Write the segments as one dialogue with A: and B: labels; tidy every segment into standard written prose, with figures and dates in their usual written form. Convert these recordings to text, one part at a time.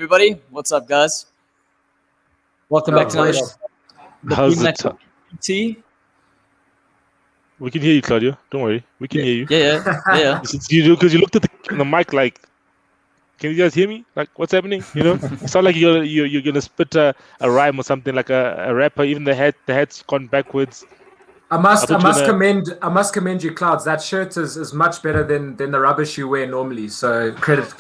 A: everybody. What's up, guys? Welcome back to another the
B: How's
A: Prematch
B: it?
A: Muti.
B: We can hear you, Claudio. Don't worry. We can hear you.
A: Yeah.
B: Because you looked at the mic like, can you guys hear me? Like, what's happening? You know, you sound like you're gonna spit a rhyme or something, like a rapper. Even the head's gone backwards.
C: I must commend you, Clouds. That shirt is much better than the rubbish you wear normally. So credit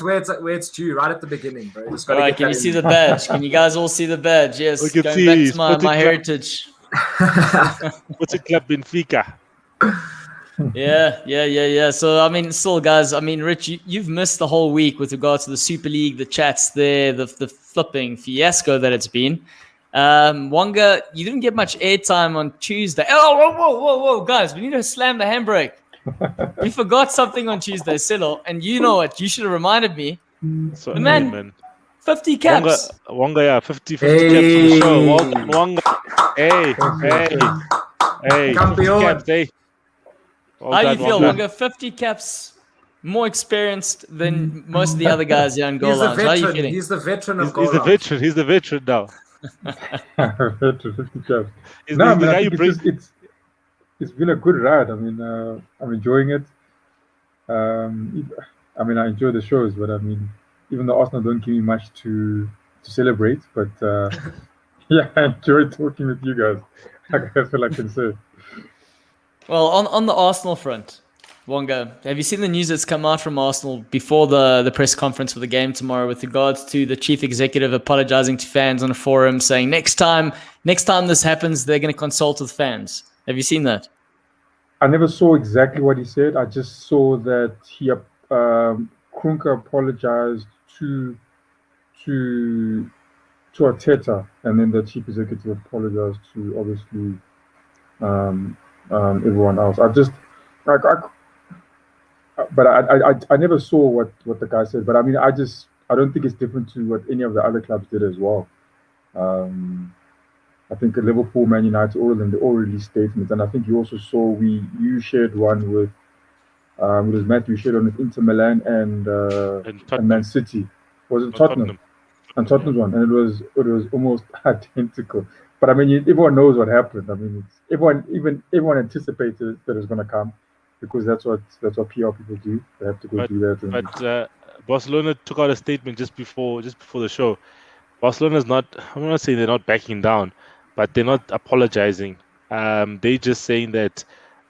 C: where it's due, right at the beginning, bro. Just gotta
A: Right, can you see the badge? Can you guys all see the badge? Yes,
B: We can
A: going
B: see
A: back to my heritage.
B: What's a club Benfica?
A: Yeah. So, I mean, still, guys, I mean, Rich, you've missed the whole week with regards to the Super League, the chats there, the flipping fiasco that it's been. Wonga, you didn't get much airtime on Tuesday. Oh, whoa, guys, we need to slam the handbrake. We forgot something on Tuesday, Silo, and you know it. You should have reminded me.
B: So,
A: the man, 50 caps.
B: Wonga, yeah, 50 caps on the show. Well done, Wonga. Hey, 50 caps, hey.
A: How do you feel, Wonga? 50 caps, more experienced than most of the other guys here in Goal Lounge. How are you feeling?
C: He's the veteran of
B: Goal Lounge. He's the veteran now.
D: 50 caps. No, man, I think it's been a good ride. I mean, I'm enjoying it. I mean, I enjoy the shows, but I mean, even though Arsenal don't give me much to celebrate, but yeah, I enjoy talking with you guys. That's all I can say.
A: Well, on the Arsenal front, Wonga, have you seen the news that's come out from Arsenal before the press conference for the game tomorrow with regards to the chief executive apologizing to fans on a forum, saying next time this happens, they're going to consult with fans? Have you seen that?
D: I never saw exactly what he said. I just saw that he Kroenke apologized to Arteta, and then the chief executive apologized to obviously everyone else. But I never saw what the guy said. But I mean, I don't think it's different to what any of the other clubs did as well. I think Liverpool, Man Utd, all of them, they all released statements, and I think you also saw you shared one with it was Matthew shared on with Inter Milan and Man City. Was it Tottenham? And Tottenham's one, and it was almost identical. But I mean, everyone knows what happened. I mean, everyone anticipated that it's going to come, because that's what PR people do. They have to go do that.
B: But Barcelona took out a statement just before the show. Barcelona's not. I'm not saying they're not backing down, but they're not apologizing. They're just saying that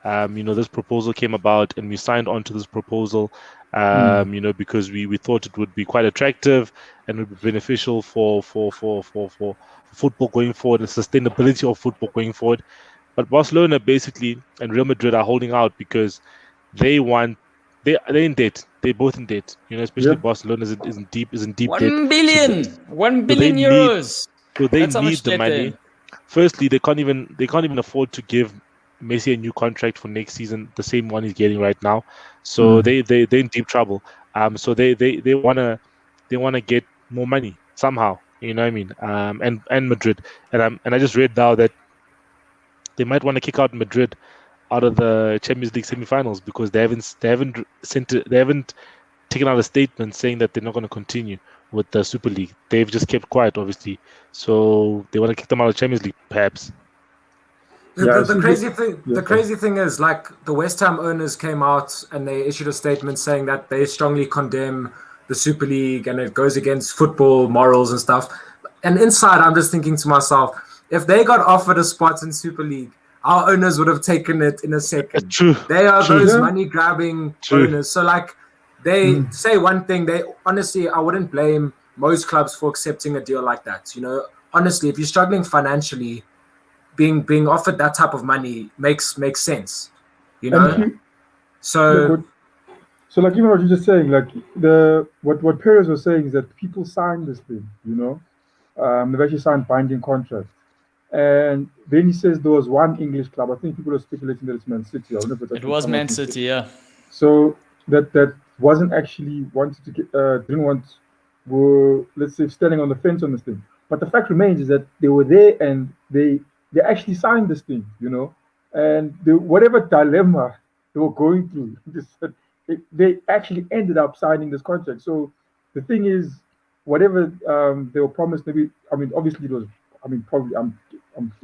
B: this proposal came about and we signed on to this proposal. Because we thought it would be quite attractive and would be beneficial for football going forward, the sustainability of football going forward. But Barcelona basically and Real Madrid are holding out because they're in debt. They're both in debt. Especially Barcelona is in deep debt.
A: 1 billion euros.
B: So they need the money. Firstly, they can't even afford to give Messi a new contract for next season, the same one he's getting right now. So they're in deep trouble. So they wanna get more money somehow. You know what I mean? And Madrid. And I just read now that they might want to kick out Madrid out of the Champions League semi-finals because they haven't taken out a statement saying that they're not going to continue with the Super League. They've just kept quiet, obviously. So they want to kick them out of the Champions League, perhaps.
C: The crazy thing is, like, the West Ham owners came out and they issued a statement saying that they strongly condemn the Super League and it goes against football morals and stuff. And inside, I'm just thinking to myself, if they got offered a spot in Super League, our owners would have taken it in a second.
B: True.
C: They are those money-grabbing owners. So, like, they say one thing. Honestly, I wouldn't blame most clubs for accepting a deal like that. Honestly, if you're struggling financially, being offered that type of money makes sense.
D: So like, even what you're just saying, like what Perez was saying is that people signed this thing. They've actually signed binding contracts. And then he says there was one English club. I think people are speculating that it's Man City. I don't know if
A: it was Man City, yeah.
D: So that wasn't actually wanted to get, were, let's say, standing on the fence on this thing. But the fact remains is that they were there and they actually signed this thing, and whatever dilemma they were going through, they actually ended up signing this contract. So the thing is, whatever they were promised, maybe obviously it was. Probably I'm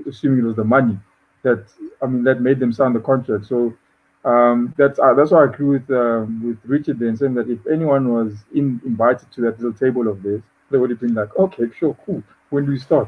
D: assuming it was the money that that made them sign the contract. So that's why I agree with Richard then, saying that if anyone was invited to that little table of theirs, they would have been like, okay, sure, cool. When do we start?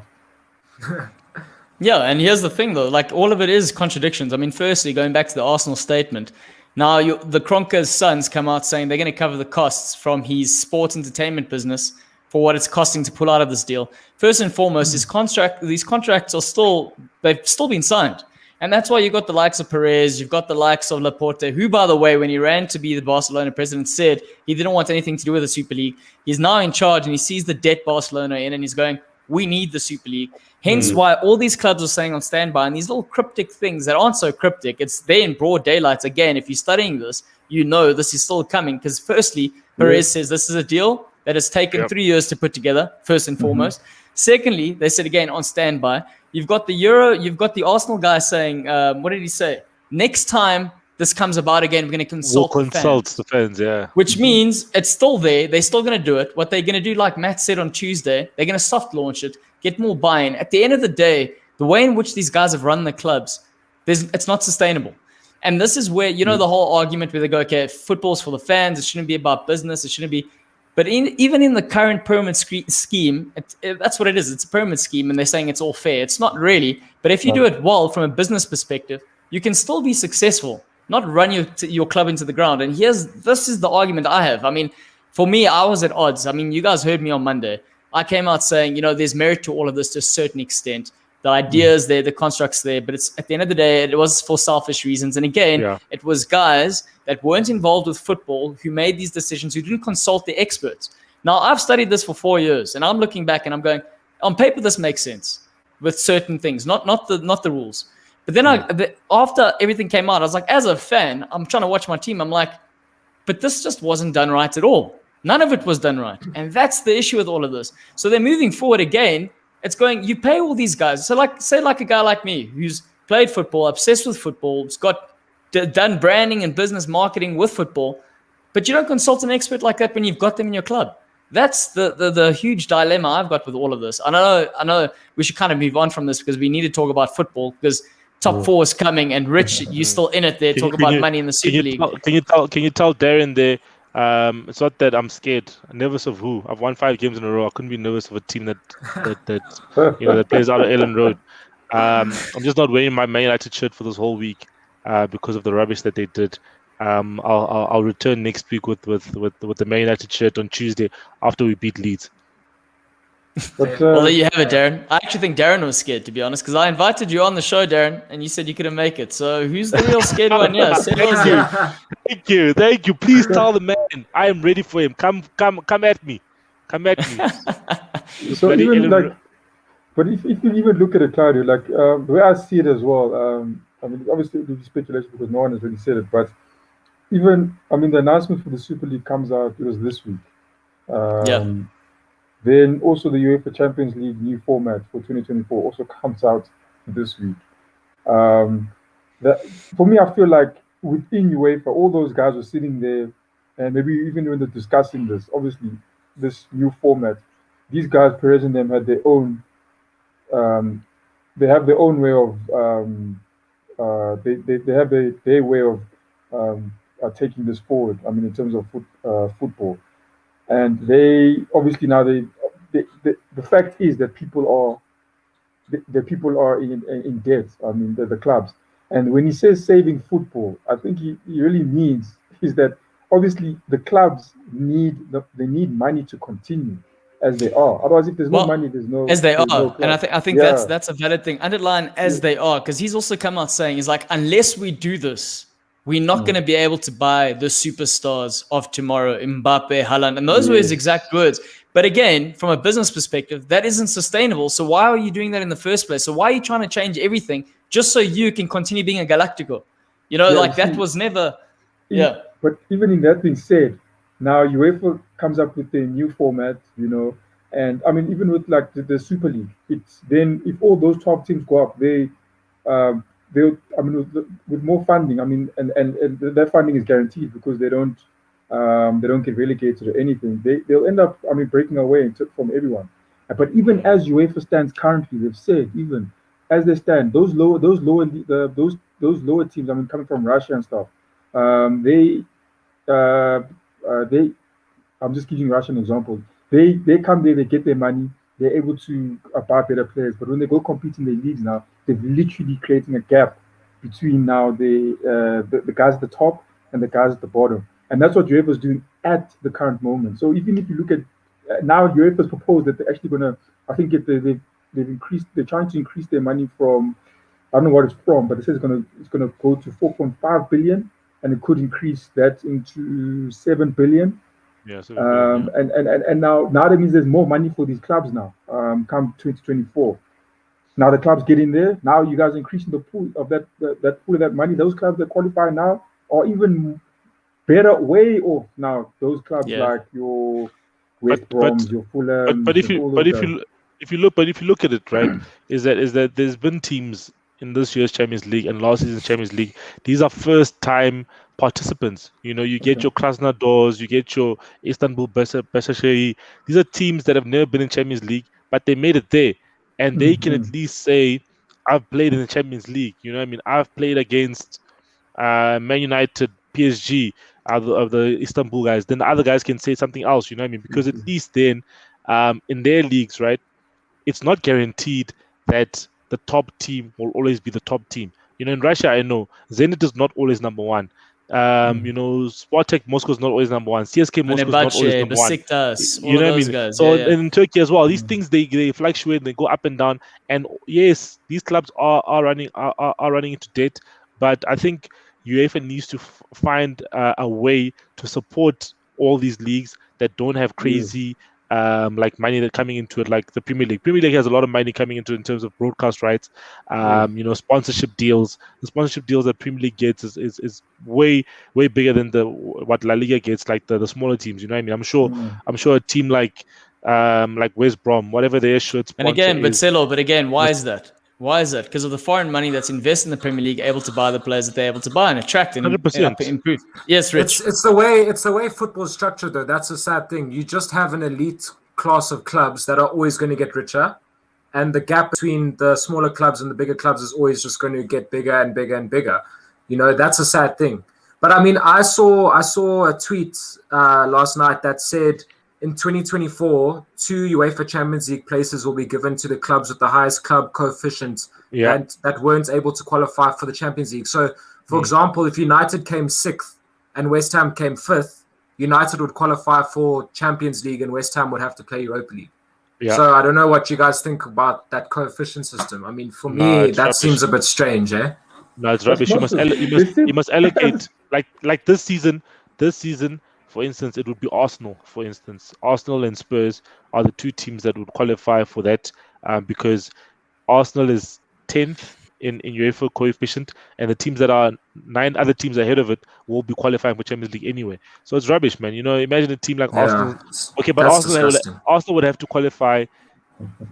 A: Yeah, and here's the thing though, like all of it is contradictions. I mean, firstly, going back to the Arsenal statement, now the Kroenke's sons come out saying they're going to cover the costs from his sports entertainment business for what it's costing to pull out of this deal. First and foremost, these contracts they've still been signed. And that's why you got the likes of Perez, you've got the likes of Laporte, who, by the way, when he ran to be the Barcelona president, said he didn't want anything to do with the Super League. He's now in charge and he sees the debt Barcelona in and he's going, we need the Super League. Hence why all these clubs are saying on standby, and these little cryptic things that aren't so cryptic, it's there in broad daylight. Again, if you're studying this, you know this is still coming because firstly, Perez says this is a deal that has taken 3 years to put together, first and foremost. Secondly, they said again on standby, you've got the Arsenal guy saying, what did he say? Next time this comes about again, we're going to consult
B: the fans, yeah.
A: Which means it's still there. They're still going to do it. What they're going to do, like Matt said on Tuesday, they're going to soft launch it, get more buy-in. At the end of the day, the way in which these guys have run the clubs, it's not sustainable. And this is where, the whole argument where they go, okay, football's for the fans. It shouldn't be about business. It shouldn't be. But even in the current pyramid scheme, that's what it is. It's a pyramid scheme, and they're saying it's all fair. It's not really. But if you do it well from a business perspective, you can still be successful, not run your club into the ground. And this is the argument I have. I mean, for me, I was at odds. I mean, you guys heard me on Monday. I came out saying, there's merit to all of this to a certain extent. The idea is there, the construct's there, but it's at the end of the day, it was for selfish reasons. And again, it was guys that weren't involved with football who made these decisions, who didn't consult the experts. Now, I've studied this for 4 years, and I'm looking back and I'm going, on paper, this makes sense with certain things, not the rules. But then after everything came out, I was like, as a fan, I'm trying to watch my team. I'm like, but this just wasn't done right at all. None of it was done right. And that's the issue with all of this. So they're moving forward again. It's going, you pay all these guys. So say a guy like me who's played football, obsessed with football, has got done branding and business marketing with football, but you don't consult an expert like that when you've got them in your club. That's the huge dilemma I've got with all of this. I know we should kind of move on from this because we need to talk about football because top four is coming, and Rich, you're still in it there. Talk about money in the Super League.
B: Can you tell Darren there? It's not that I'm scared. I'm nervous of who. I've won 5 games in a row. I couldn't be nervous of a team that that plays out of Ellen Road. I'm just not wearing my Man Utd shirt for this whole week because of the rubbish that they did. I'll return next week with the Man Utd shirt on Tuesday after we beat Leeds.
D: But,
A: well, there you have it, Darren. I actually think Darren was scared, to be honest, because I invited you on the show, Darren, and you said you couldn't make it. So who's the real scared one? Yeah,
B: Thank you. Please tell the man I am ready for him. Come at me.
D: So even but if you even look at it, Claudio, the way I see it as well, I mean, obviously it will be speculation because no one has really said it, but even, the announcement for the Super League comes out, it was this week. Then also the UEFA Champions League new format for 2024 also comes out this week. For me, I feel like within UEFA, all those guys were sitting there, and maybe even when they're discussing this, obviously this new format, these guys, Perez and them, had their own. They have their own way of. They have their way of taking this forward. I mean, in terms of football. And they obviously now the fact is that people are in debt. I mean the clubs. And when he says saving football, I think he really means is that obviously the clubs need money to continue as they are. Otherwise, if there's no money, there's no
A: as they are.
D: No
A: and I think that's a valid thing. Underline as they are, because he's also come out saying he's like, unless we do this, we're not going to be able to buy the superstars of tomorrow, Mbappe, Haaland. And those were his exact words. But again, from a business perspective, that isn't sustainable. So why are you doing that in the first place? So why are you trying to change everything just so you can continue being a Galactico? That was never... Yeah.
D: But even in that being said, now UEFA comes up with a new format, and I mean, even with the Super League, it's then if all those top teams go up, with more funding, I mean, and that funding is guaranteed because they don't They don't get relegated or anything. They'll end up, breaking away from everyone. But even as UEFA stands currently, they've said even as they stand, those lower teams, coming from Russia and stuff, uh, they I'm just giving Russian example. They come there, they get their money, they're able to buy better players. But when they go compete in the leagues now, they're literally creating a gap between now the guys at the top and the guys at the bottom. And that's what UEFA is doing at the current moment. So even if you look at now, UEFA's proposed that they're actually going to, I think they've increased, they're trying to increase their money from, I don't know what it's from, but it says it's gonna go to 4.5 billion, and it could increase that into 7 billion.
B: Yeah, 7 billion, yeah.
D: And now that means there's more money for these clubs now. Come 2024. Now the clubs get in there. Now you guys are increasing the pool of that pool of that money. Those clubs that qualify now are even better way off now. Those clubs like your West Broms, your Fulham.
B: But if you look at it, right, is that there's been teams in this year's Champions League and last season's Champions League. These are first time participants. You know, you get your Krasnodars, you get your Istanbul Başakşehir. These are teams that have never been in Champions League, but they made it there, and they can at least say, "I've played in the Champions League." You know what I mean? I've played against Man United, PSG, of the Istanbul guys. Then the other guys can say something else. You know what I mean? Because at least then, in their leagues, right, it's not guaranteed that the top team will always be the top team. You know, in Russia, I know Zenit is not always number one. You know, Spartak Moscow is not always number one. CSK Moscow is not always number one.
A: Besiktas,
B: You know what I mean?
A: guys.
B: So in Turkey as well, these things they fluctuate, they go up and down. And yes, these clubs are running into debt. But I think UEFA needs to find a way to support all these leagues that don't have crazy like money that coming into it, like the Premier League. Premier League has a lot of money coming into it in terms of broadcast rights, you know, sponsorship deals. The sponsorship deals that Premier League gets is way bigger than what La Liga gets, like the smaller teams. You know what I mean? I'm sure a team like West Brom, whatever their shirt sponsor
A: but again, why is that? Why is that? Because of the foreign money that's invested in the Premier League, able to buy the players that they're able to buy and attract and
B: 100%.
A: improve. Yes, Rich.
C: It's the way football is structured, though. That's a sad thing. You just have an elite class of clubs that are always going to get richer, and the gap between the smaller clubs and the bigger clubs is always just going to get bigger and bigger and bigger. You know, that's a sad thing. But I mean, I saw a tweet last night that said, in 2024, 2 UEFA Champions League places will be given to the clubs with the highest club coefficient that weren't able to qualify for the Champions League. So, for example, if United came 6th and West Ham came 5th, United would qualify for Champions League and West Ham would have to play Europa League. Yeah. So I don't know what you guys think about that coefficient system. I mean, for me, that seems a bit strange, eh?
B: No, it's rubbish. You must allocate like this season. For instance, it would be Arsenal. For instance, Arsenal and Spurs are the 2 teams that would qualify for that because Arsenal is 10th in UEFA coefficient, and the teams that are 9 other teams ahead of it will be qualifying for Champions League anyway. So it's rubbish, man. You know, imagine a team like Arsenal. Okay, but Arsenal would have to qualify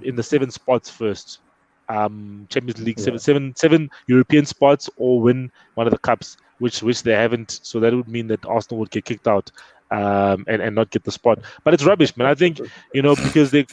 B: in the 7 spots first. Champions League, 7 European spots, or win one of the cups, which they haven't. So that would mean that Arsenal would get kicked out and not get the spot. But it's rubbish, man. I think, you know, because they're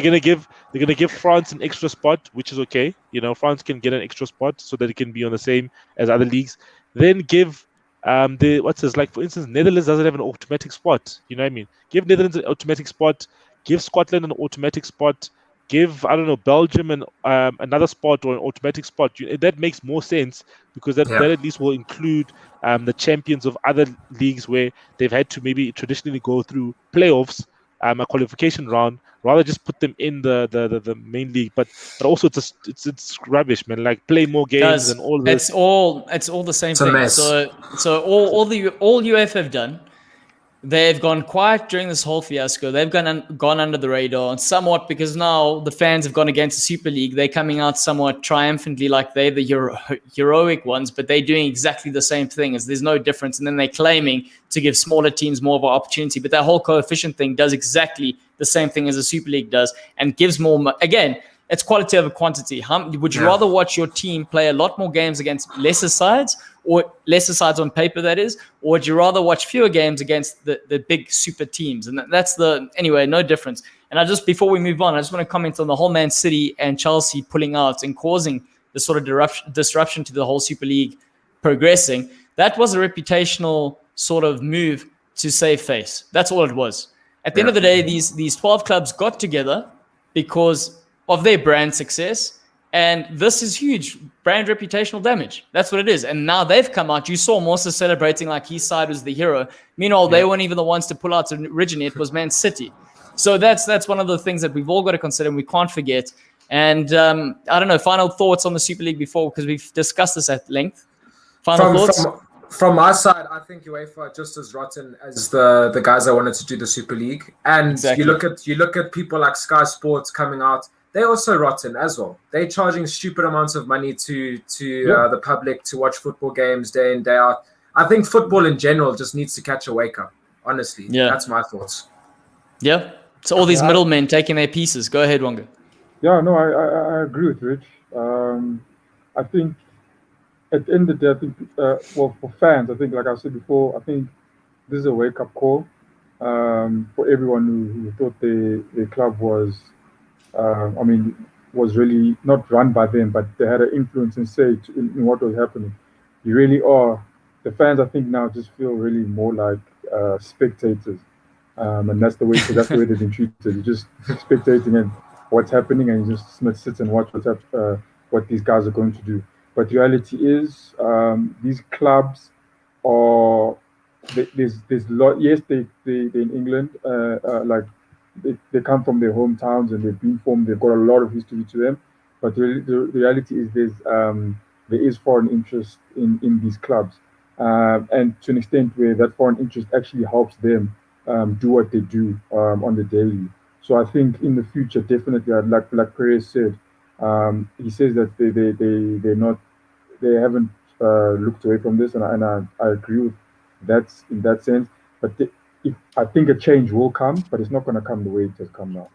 B: gonna give France an extra spot, which is okay. You know, France can get an extra spot so that it can be on the same as other leagues. Then give like for instance, Netherlands doesn't have an automatic spot. You know what I mean? Give Netherlands an automatic spot. Give Scotland an automatic spot. Give, I don't know, Belgium and another spot or an automatic spot. That makes more sense because that at least will include the champions of other leagues where they've had to maybe traditionally go through playoffs, a qualification round, rather just put them in the main league. But also it's rubbish, man. Like play more games and all this.
A: It's all the same thing. So all UEFA have done. They've gone quiet during this whole fiasco. They've gone under the radar, and somewhat because now the fans have gone against the Super League. They're coming out somewhat triumphantly, like they're the heroic ones, but they're doing exactly the same thing. As there's no difference, and then they're claiming to give smaller teams more of an opportunity. But that whole coefficient thing does exactly the same thing as the Super League does, and gives more. Again, it's quality over quantity. Would you rather watch your team play a lot more games against lesser sides, or lesser sides on paper, that is, or would you rather watch fewer games against the big super teams? And that's anyway, no difference. And before we move on, I just want to comment on the whole Man City and Chelsea pulling out and causing the sort of disruption to the whole Super League progressing. That was a reputational sort of move to save face. That's all it was. At the end of the day, these 12 clubs got together because of their brand success. And this is huge brand reputational damage. That's what it is. And now they've come out. You saw Mosa celebrating like his side was the hero. Meanwhile, they weren't even the ones to pull out originally. It was Man City. So that's one of the things that we've all got to consider and we can't forget. And I don't know, final thoughts on the Super League because we've discussed this at length. Final thoughts?
C: From my side, I think UEFA are just as rotten as the guys that wanted to do the Super League. And exactly. you look at people like Sky Sports coming out. They're also rotten as well. They're charging stupid amounts of money to the public to watch football games day in, day out. I think football in general just needs to catch a wake up. Honestly, that's my thoughts.
A: Yeah, so all these middlemen taking their pieces. Go ahead, Wonga.
D: Yeah, no, I agree with Rich. I think at the end of the day, I think, well, for fans, I think, like I said before, I think this is a wake-up call for everyone who thought the club was, was really not run by them, but they had an influence and say in what was happening. You really are. The fans, I think, now just feel really more like spectators, and that's the way they've been treated. You're just spectating and what's happening, and you just sit and watch what these guys are going to do. But the reality is, these clubs are there's a lot. Yes, they're in England, like they come from their hometowns and they've been formed. They've got a lot of history to them. But the reality is, there is foreign interest in these clubs, and to an extent where that foreign interest actually helps them do what they do on the daily. So I think in the future, definitely, like Perez said, he says that they haven't looked away from this, and I agree with that in that sense. But I think a change will come, but it's not going to come the way it has come now.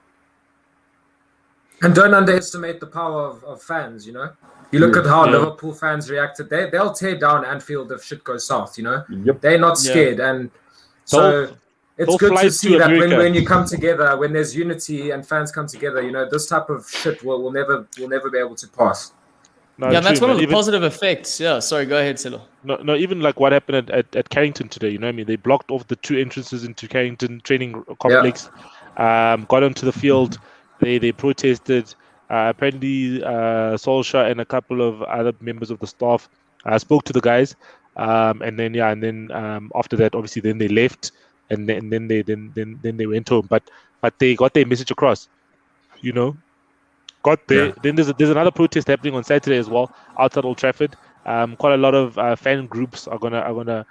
C: And don't underestimate the power of fans. You know, you look at how Liverpool fans reacted. They'll tear down Anfield if shit goes south. You know, they're not scared, and so. It's good to see that when you come together, when there's unity and fans come together, you know, this type of shit will never be able to pass.
B: No,
A: yeah, that's one of the positive effects. Yeah, sorry, go ahead, Silo.
B: No, even like what happened at Carrington today, you know what I mean? They blocked off the 2 entrances into Carrington training complex, got onto the field, they protested. Apparently, Solskjaer and a couple of other members of the staff spoke to the guys, and then after that, obviously, then they left. And then they went home, but they got their message across, you know. Got there. Then there's another protest happening on Saturday as well outside Old Trafford. Quite a lot of fan groups are gonna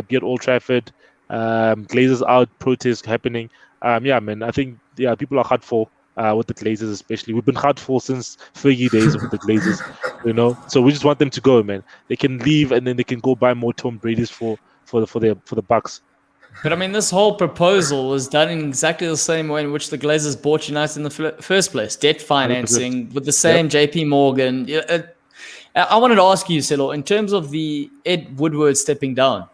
B: be at Old Trafford. Glazers out protest happening. Man, I think people are hard for with the Glazers especially. We've been hard for since Fergie days with the Glazers, you know. So we just want them to go, man. They can leave and then they can go buy more Tom Brady's for the Bucks.
A: But I mean, this whole proposal was done in exactly the same way in which the Glazers bought United in the first place. Debt financing 100%. With the same JP Morgan. I wanted to ask you, Silo, in terms of the Ed Woodward stepping down,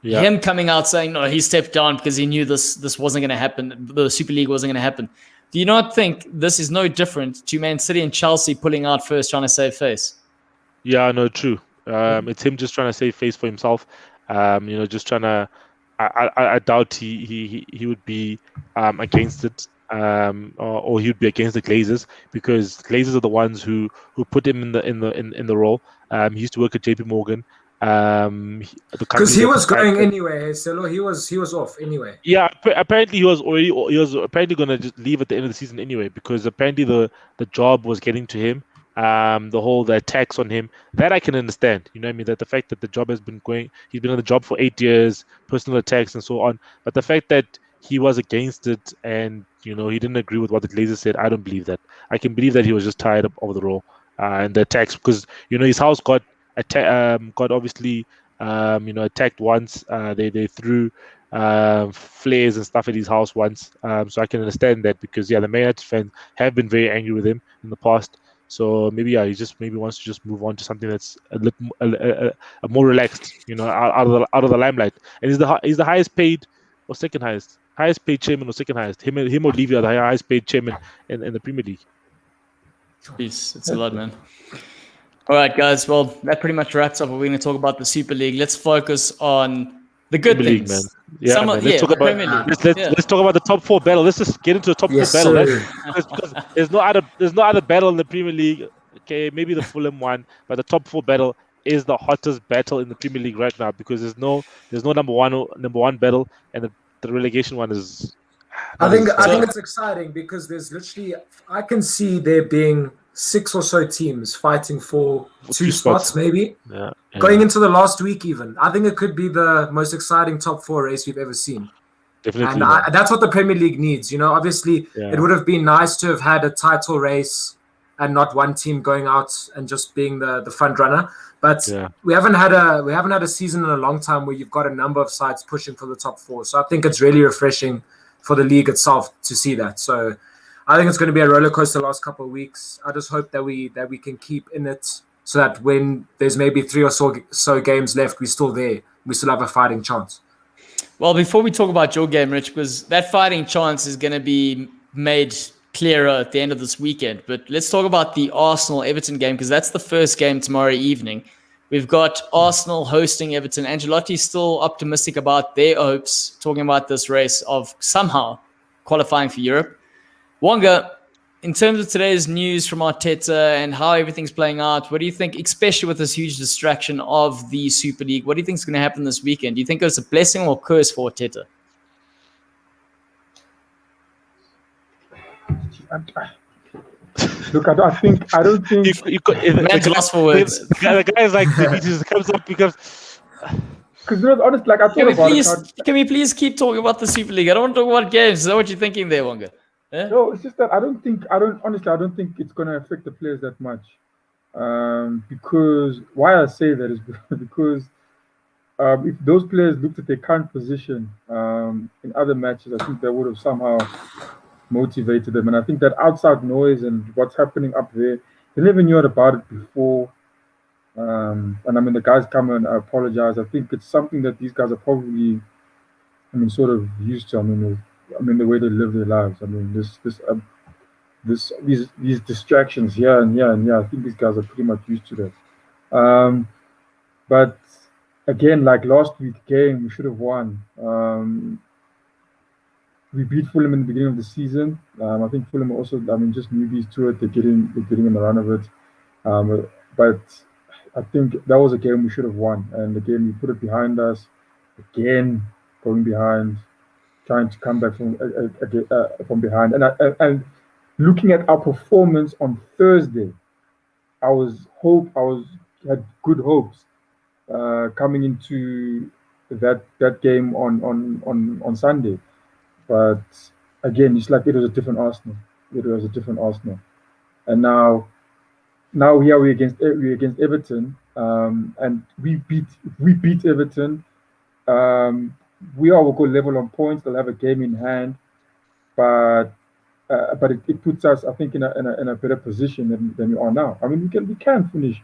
A: him coming out saying, no, he stepped down because he knew this wasn't going to happen. The Super League wasn't going to happen. Do you not think this is no different to Man City and Chelsea pulling out first, trying to save face?
B: Yeah, no, true. It's him just trying to save face for himself. Just trying to. I doubt he would be against it, or he would be against the Glazers, because Glazers are the ones who put him in the role. He used to work at JP Morgan.
C: Because he was going anyway, so he was off anyway.
B: Yeah, apparently he was apparently going to just leave at the end of the season anyway, because apparently the job was getting to him. The attacks on him, that I can understand. You know what I mean? That the fact that the job has been going, he's been on the job for 8 years, personal attacks and so on. But the fact that he was against it and, you know, he didn't agree with what the Glazers said, I don't believe that. I can believe that he was just tired of the role and the attacks, because, you know, his house got obviously, attacked once. They threw flares and stuff at his house once. So I can understand that, because the Man Utd fans have been very angry with him in the past. So maybe he just wants to just move on to something that's a more relaxed, out of the limelight. And he's the highest paid or second highest paid chairman or second highest. Him or Levy are the highest paid chairman in the Premier League.
A: Jeez, it's a lot, man. All right, guys. Well, that pretty much wraps up what we're going to talk about the Super League. Let's focus on the good
B: Premier
A: things.
B: League, man. Yeah, man. Let's talk about let's talk about the top 4 battle. Let's just get into the top 4 battle. Because there's no other battle in the Premier League. Okay, maybe the Fulham one, but the top 4 battle is the hottest battle in the Premier League right now, because there's no number one battle, and the relegation one is.
C: I think it's exciting because there's literally, I can see there being 6 or so teams fighting for 2 spots maybe.
B: Yeah.
C: Going into the last week even. I think it could be the most exciting top 4 race we've ever seen.
B: Definitely.
C: And that's what the Premier League needs. Obviously it would have been nice to have had a title race and not one team going out and just being the front runner. But we haven't had a season in a long time where you've got a number of sides pushing for the top 4. So I think it's really refreshing for the league itself to see that. So I think it's going to be a roller coaster the last couple of weeks. I just hope that we can keep in it, so that when there's maybe 3 or so games left, we're still there. We still have a fighting chance.
A: Well, before we talk about your game, Rich, because that fighting chance is going to be made clearer at the end of this weekend. But let's talk about the Arsenal-Everton game, because that's the first game tomorrow evening. We've got Arsenal hosting Everton. Ancelotti's still optimistic about their hopes, talking about this race of somehow qualifying for Europe. Wonga, in terms of today's news from Arteta and how everything's playing out, what do you think, especially with this huge distraction of the Super League, what do you think is going to happen this weekend? Do you think it's a blessing or curse for Arteta?
D: Look, I don't think.
A: Man's lost for words.
B: The guy is like, he just comes up because.
D: Because honestly, like I thought about it.
A: Can we please keep talking about the Super League? I don't want to talk about games. Is that what you're thinking there, Wonga?
D: No, it's just that I don't think it's going to affect the players that much. Because why I say that is because if those players looked at their current position in other matches, I think they would have somehow motivated them. And I think that outside noise and what's happening up there, they never knew about it before. And I mean, the guys come and apologize. I think it's something that these guys are probably, sort of used to. The way they live their lives. These distractions here and here and here. I think these guys are pretty much used to that. But again, like last week's game, we should have won. We beat Fulham in the beginning of the season. I think Fulham also, just newbies to it. They're getting in the run of it. But I think that was a game we should have won. And again, we put it behind us. Again, going behind, trying to come back from behind. And looking at our performance on Thursday, I had good hopes coming into that game on Sunday. But again, it's like it was a different Arsenal. And now here we're against Everton, and we beat Everton. We all will go level on points. They'll have a game in hand, but it puts us, I think, in a better position than we are now. We can finish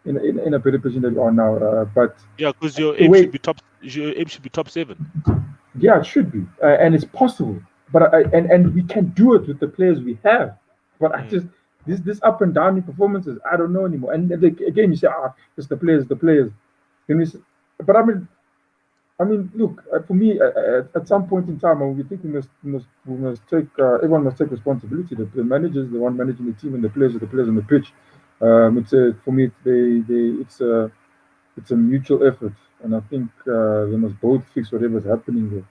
D: in a better position than we are now. But
B: because your aim should be top 7.
D: Yeah, it should be, and it's possible. But and we can do it with the players we have. But I just this up and down in performances, I don't know anymore. And again, you say, it's the players. But look, for me, at some point in time, we think we must take, everyone must take responsibility. The manager is the one managing the team, and the players are the players on the pitch. For me, it's a mutual effort, and I think they must both fix whatever's happening there.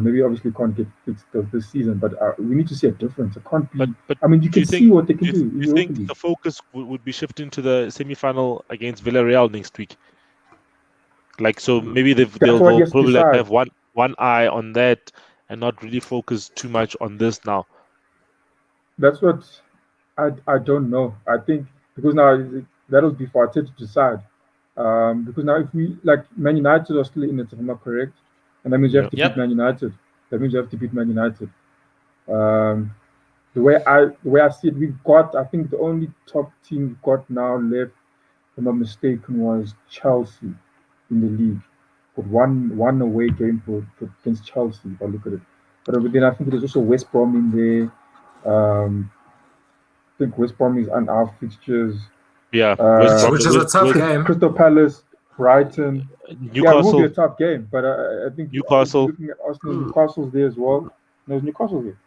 D: Maybe obviously can't get fixed this season, but we need to see a difference. It can't be.
B: But
D: you can see what they can do.
B: You think the focus would be shifting to the semi-final against Villarreal next week? Like, so maybe they'll probably have one eye on that and not really focus too much on this now.
D: That's what I don't know. I think because now that'll be for Arteta to decide. Because now if we, like, Man United are still in it, if I'm not correct, and that means you have to beat Man United. That means you have to beat Man United. The way I see it, we've got, I think the only top team we've got now left, if I'm not mistaken, was Chelsea in the league. But one away game for against Chelsea, if I look at it. But then I think there's also West Brom in there. I think West Brom is on our fixtures.
B: Yeah,
C: which is a tough game.
D: Crystal Palace, Brighton.
B: Newcastle.
D: Yeah, it will be a tough game, but I think
B: Newcastle.
D: Looking at Arsenal, Newcastle's there as well. No, Newcastle's there.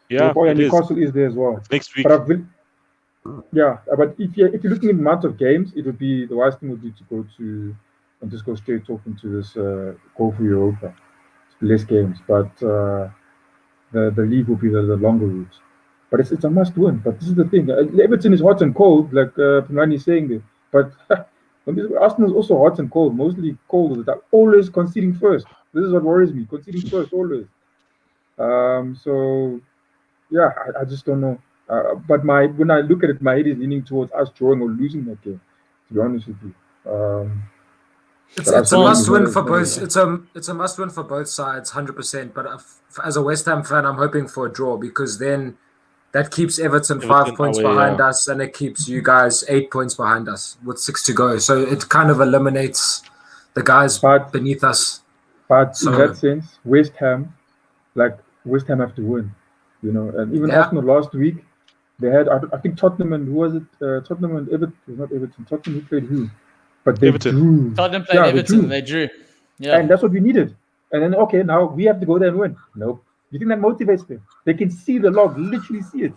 B: Yeah,
D: Newcastle is there as well.
B: Next week.
D: But but if you're looking at the amount of games, it would be the wise thing would be to go to and just go straight talking to this go for Europa. Less games, but the league will be the longer route. But it's a must win. But this is the thing. Everton is hot and cold, like Pimani is saying there. But Arsenal is also hot and cold, mostly cold. They're always conceding first. This is what worries me. Conceding first, always. So, yeah, I just don't know. But when I look at it, my head is leaning towards us drawing or losing that game, to be honest with you.
C: It's a must win for both. It's a must win for both sides, 100%. But as a West Ham fan, I'm hoping for a draw, because then that keeps Everton 5 points behind us, and it keeps you guys 8 points behind us with 6 to go. So it kind of eliminates the guys beneath us.
D: But in that sense, West Ham have to win, you know. And even Arsenal last week, they had, I think Tottenham and who was it? Tottenham and Everton, not Everton. Tottenham, who played who? But they drew.
A: Tottenham played Everton. They drew. Yeah.
D: And that's what we needed. And then, okay, now we have to go there and win. Nope. You think that motivates them? They can see the log, literally see it.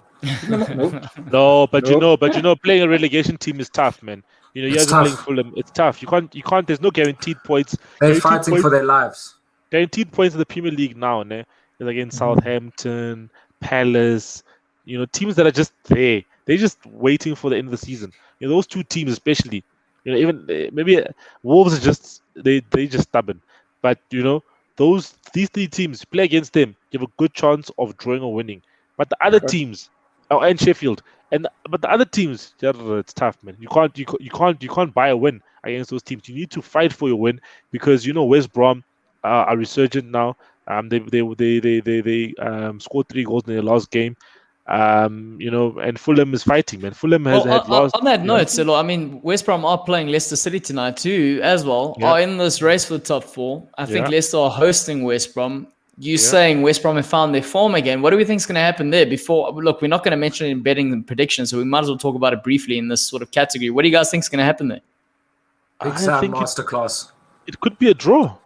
D: Nope.
B: No, but you know, playing a relegation team is tough, man. You know, you guys are playing Fulham. It's tough. You can't. There's no guaranteed points.
C: They're fighting for their lives.
B: Guaranteed points in the Premier League now, ne? It's against Southampton, Palace. You know, teams that are just there. They're just waiting for the end of the season. You know, those two teams especially. You know, even maybe Wolves are just they just stubborn. But you know, these three teams, play against them, you have a good chance of drawing or winning. But the other teams, and Sheffield, but the other teams, it's tough, man. You can't buy a win against those teams. You need to fight for your win, because you know West Brom are resurgent now. They scored 3 goals in their last game. You know, and Fulham is fighting, man. Fulham has had lost.
A: On that note, Silo, I mean, West Brom are playing Leicester City tonight too, as well. Are in this race for the top 4. I think Leicester are hosting West Brom. Saying West Brom have found their form again. What do we think is going to happen there? Look, we're not going to mention it in betting and predictions, so we might as well talk about it briefly in this sort of category. What do you guys think is going to happen there?
C: Big Sam masterclass.
B: It could be a draw.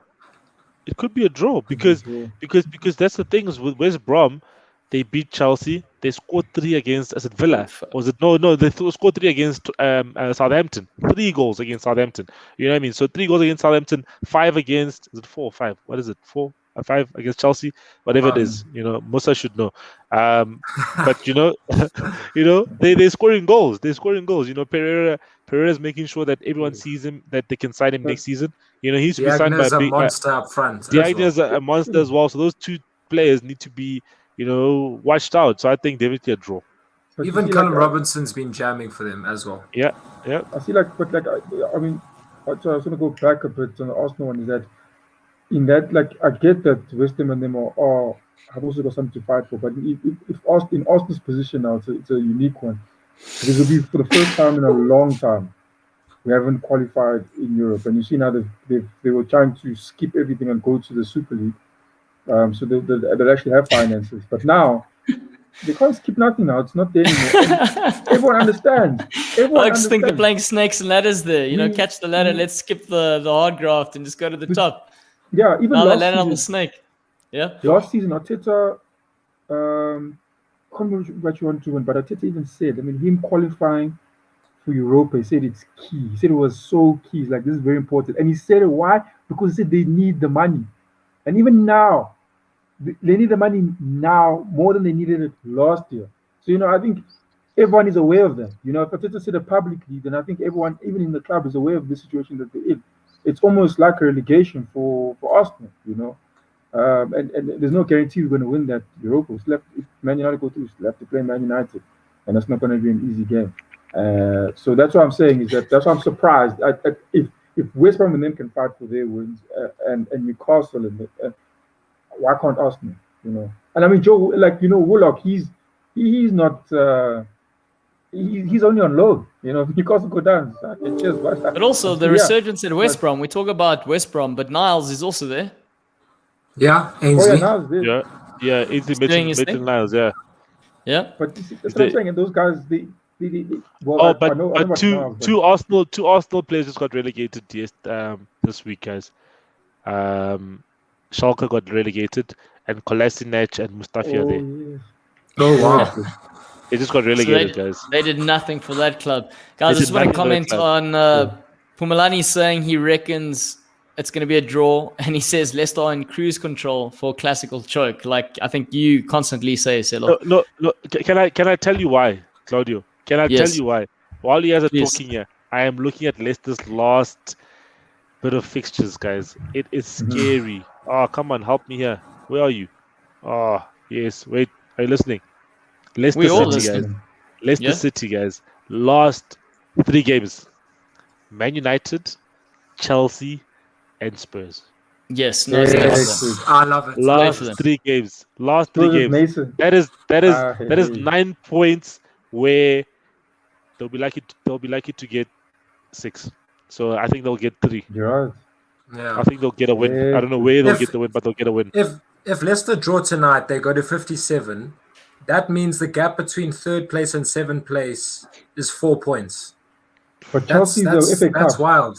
B: It could be a draw because that's the thing is with West Brom. They beat Chelsea. They scored 3 against, is it Villa? Was it no? They scored 3 against Southampton. 3 goals against Southampton. You know what I mean? So 3 goals against Southampton, 5 against, is it 4 or 5? What is it? 4 or 5 against Chelsea? Whatever it is. You know, Musa should know. But you know, they're scoring goals. They're scoring goals. You know, Pereira's making sure that everyone sees him, that they can sign him next season. You know, he's to be signed by a big
C: monster up front.
B: Diagne's a monster as well. So those 2 players need to be, you know, watched out. So I think definitely a draw.
C: Even Callum Robinson's been jamming for them as well.
B: Yeah.
D: I see, I mean, so I was going to go back a bit on the Arsenal one. Is that in that, I get that West Ham and them have also got something to fight for. But if in Arsenal's position now, it's a unique one. This will be for the first time in a long time we haven't qualified in Europe, and you see now they were trying to skip everything and go to the Super League. So they actually have finances, but now they can't skip nothing now. It's not there anymore. Everyone understands.
A: I just think they're playing snakes and ladders there. You know, catch the ladder, let's skip the hard graft and just go to the top.
D: Yeah, even
A: now they land on the snake. Yeah.
D: Last season, Arteta, can't remember what you want to win, but Arteta even said, I mean, him qualifying for Europa, he said it's key. He said it was so key. He's like, this is very important. And he said why? Because he said they need the money. And even now, they need the money now more than they needed it last year. So, you know, I think everyone is aware of that. You know, if Arteta said it publicly, then I think everyone, even in the club, is aware of the situation that they're in. It's almost like a relegation for Arsenal, you know. And there's no guarantee we're going to win that Europa. If Man United go through, we still have to play Man United. And that's not going to be an easy game. So that's what I'm saying, is that's why I'm surprised. If West Brom and them can fight for their wins, and Newcastle why can't Arsenal? You know, and I mean Joe, like Willock, he's not. He's only on loan. You know, Newcastle go down. Cheers,
A: But also
D: I'm
A: the
D: still here.
A: resurgence at West
D: But-
A: Brom. We talk about West Brom, but Niles is also there.
C: Yeah,
D: Oh yeah,
C: Ainsley.
D: now it's this.
B: Yeah, Ainsley
A: doing his
B: Maitland
A: thing.
B: Niles, yeah.
A: Yeah.
D: But you see, that's
B: Is
D: what I'm
B: the-
D: saying. And those guys, well,
B: Oh,
D: I know about
B: two
D: Niles, but
B: two Arsenal players just got relegated this week, guys. Schalke got relegated, and Kolasinac and Mustafi are there.
D: yes.
C: Oh wow.
B: They just got
A: So
B: relegated, guys.
A: they did nothing for that club. Guys, I
B: They
A: just
B: did
A: want to
B: nothing for that
A: comment on Pumalani saying he reckons it's going to be a draw, and he says Leicester are in cruise control for a classical choke. Like I think you constantly say, Selo.
B: No. Can I tell you why, Claudio? Can I tell
A: Yes.
B: you why? While you guys are
A: Please.
B: talking here, I am looking at Leicester's last bit of fixtures, guys. It is scary. Oh, come on, help me here. Where are you? Oh, yes. Wait, are you listening? Leicester
A: We all
B: City,
A: listening.
B: guys. Leicester
A: Yeah?
B: City, guys. Last 3 games: Man United, Chelsea, and Spurs.
A: Yes, no, it's
D: Yes.
C: I love it.
B: Last
A: for them.
B: 3 games. Last 3
D: Joseph
B: games.
D: Mason.
B: That is
D: Hey.
B: 9 points where they'll be lucky to get 6. So I think they'll get 3.
D: You're right.
C: Yeah.
B: I think they'll get a win.
D: Yeah.
B: I don't know where they'll
C: If-
B: get the win, but they'll get a win.
C: If Leicester draw tonight, they go to 57. That means the gap between third place and seventh place is 4 points.
D: But Chelsea's the FA Cup.
C: That's wild.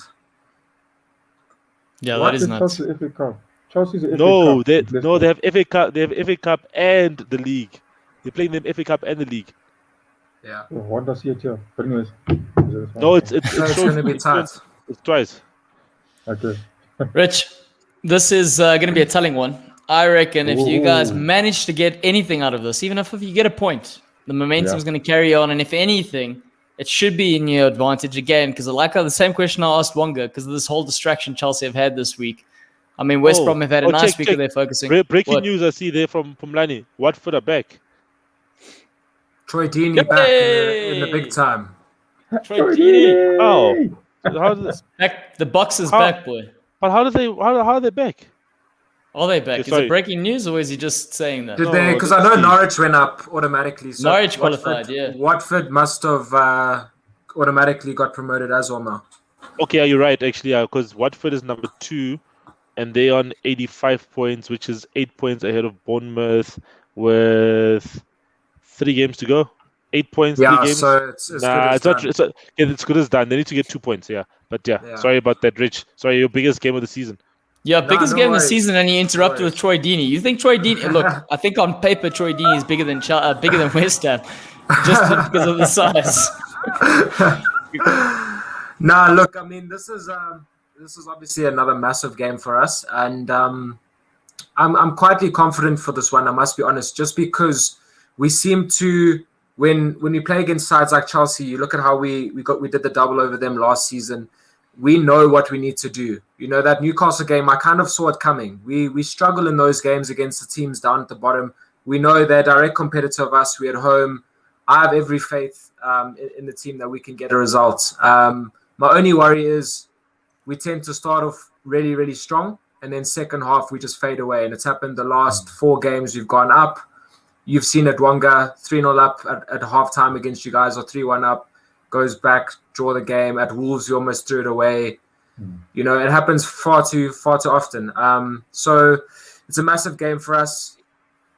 A: Yeah,
C: What
A: that is
D: It's
A: nuts.
D: Chelsea's FA Cup. Chelsea's the FA
B: No,
D: Cup.
B: they
D: It's Leicester.
B: have FA Cup. They have FA Cup and the league. They're playing them FA Cup and the league.
C: Yeah.
D: Oh, what does he it here? But anyways.
B: No, it's
C: So it's going to be tight.
B: It's twice.
D: Okay.
A: Rich, this is going to be a telling one. I reckon if you guys
D: Ooh.
A: manage to get anything out of this, even if you get a point, the momentum is
D: Yeah.
A: going to carry on. And if anything, it should be in your advantage again. Because I like how the same question I asked Wonga, because of this whole distraction Chelsea have had this week. I mean, West Brom have had a nice
B: check,
A: week
B: check.
A: where they're focusing.
B: Breaking
A: What?
B: news I see there from Lani. Watford are back.
C: Troy Deeney back in the big time.
A: Troy Deeney.
B: How? How did,
A: Back, the box is
B: How-
A: back, boy.
B: but how are they back?
A: Are they back?
B: Yeah,
A: Is
B: sorry.
A: it breaking news or is he just saying that?
C: Did
B: No,
C: they? Because
B: let's
C: I know
B: see.
C: Norwich went up automatically. So
A: Norwich
C: Watford-
A: qualified, yeah.
C: Watford must have automatically got promoted as well now.
B: Okay, are you right? Actually, because Watford is number 2, and they're on 85 points, which is 8 points ahead of Bournemouth with 3 games to go. 8 points, 3
C: Yeah,
B: games.
C: so it's as good
B: Nah,
C: as
B: it's not.
C: done.
B: It's good as done. They need to get 2 points. Yeah, but yeah.
C: Yeah.
B: Sorry about that, Rich. Sorry, your biggest game of the season.
A: Yeah,
C: Nah,
A: biggest
C: no
A: game of the
C: worries.
A: season, and you interrupted
C: No
A: with Troy Deeney. You think Troy Deeney? Look, I think on paper Troy Deeney is bigger than West Ham, just because of the size.
C: Nah, look, I mean, this is obviously another massive game for us, and I'm quietly confident for this one. I must be honest, just because we seem to when we play against sides like Chelsea, you look at how we did the double over them last season. We know what we need to do. You know, that Newcastle game, I kind of saw it coming. We struggle in those games against the teams down at the bottom. We know they're a direct competitor of us. We're at home. I have every faith in the team that we can get a result. My only worry is we tend to start off really, really strong, and then second half we just fade away. And it's happened the last 4 games we've gone up. You've seen it, Wonga, 3-0 up at halftime against you guys, or 3-1 up, goes back, draw the game. At Wolves, we almost threw it away. You know, it happens far too often. So it's a massive game for us.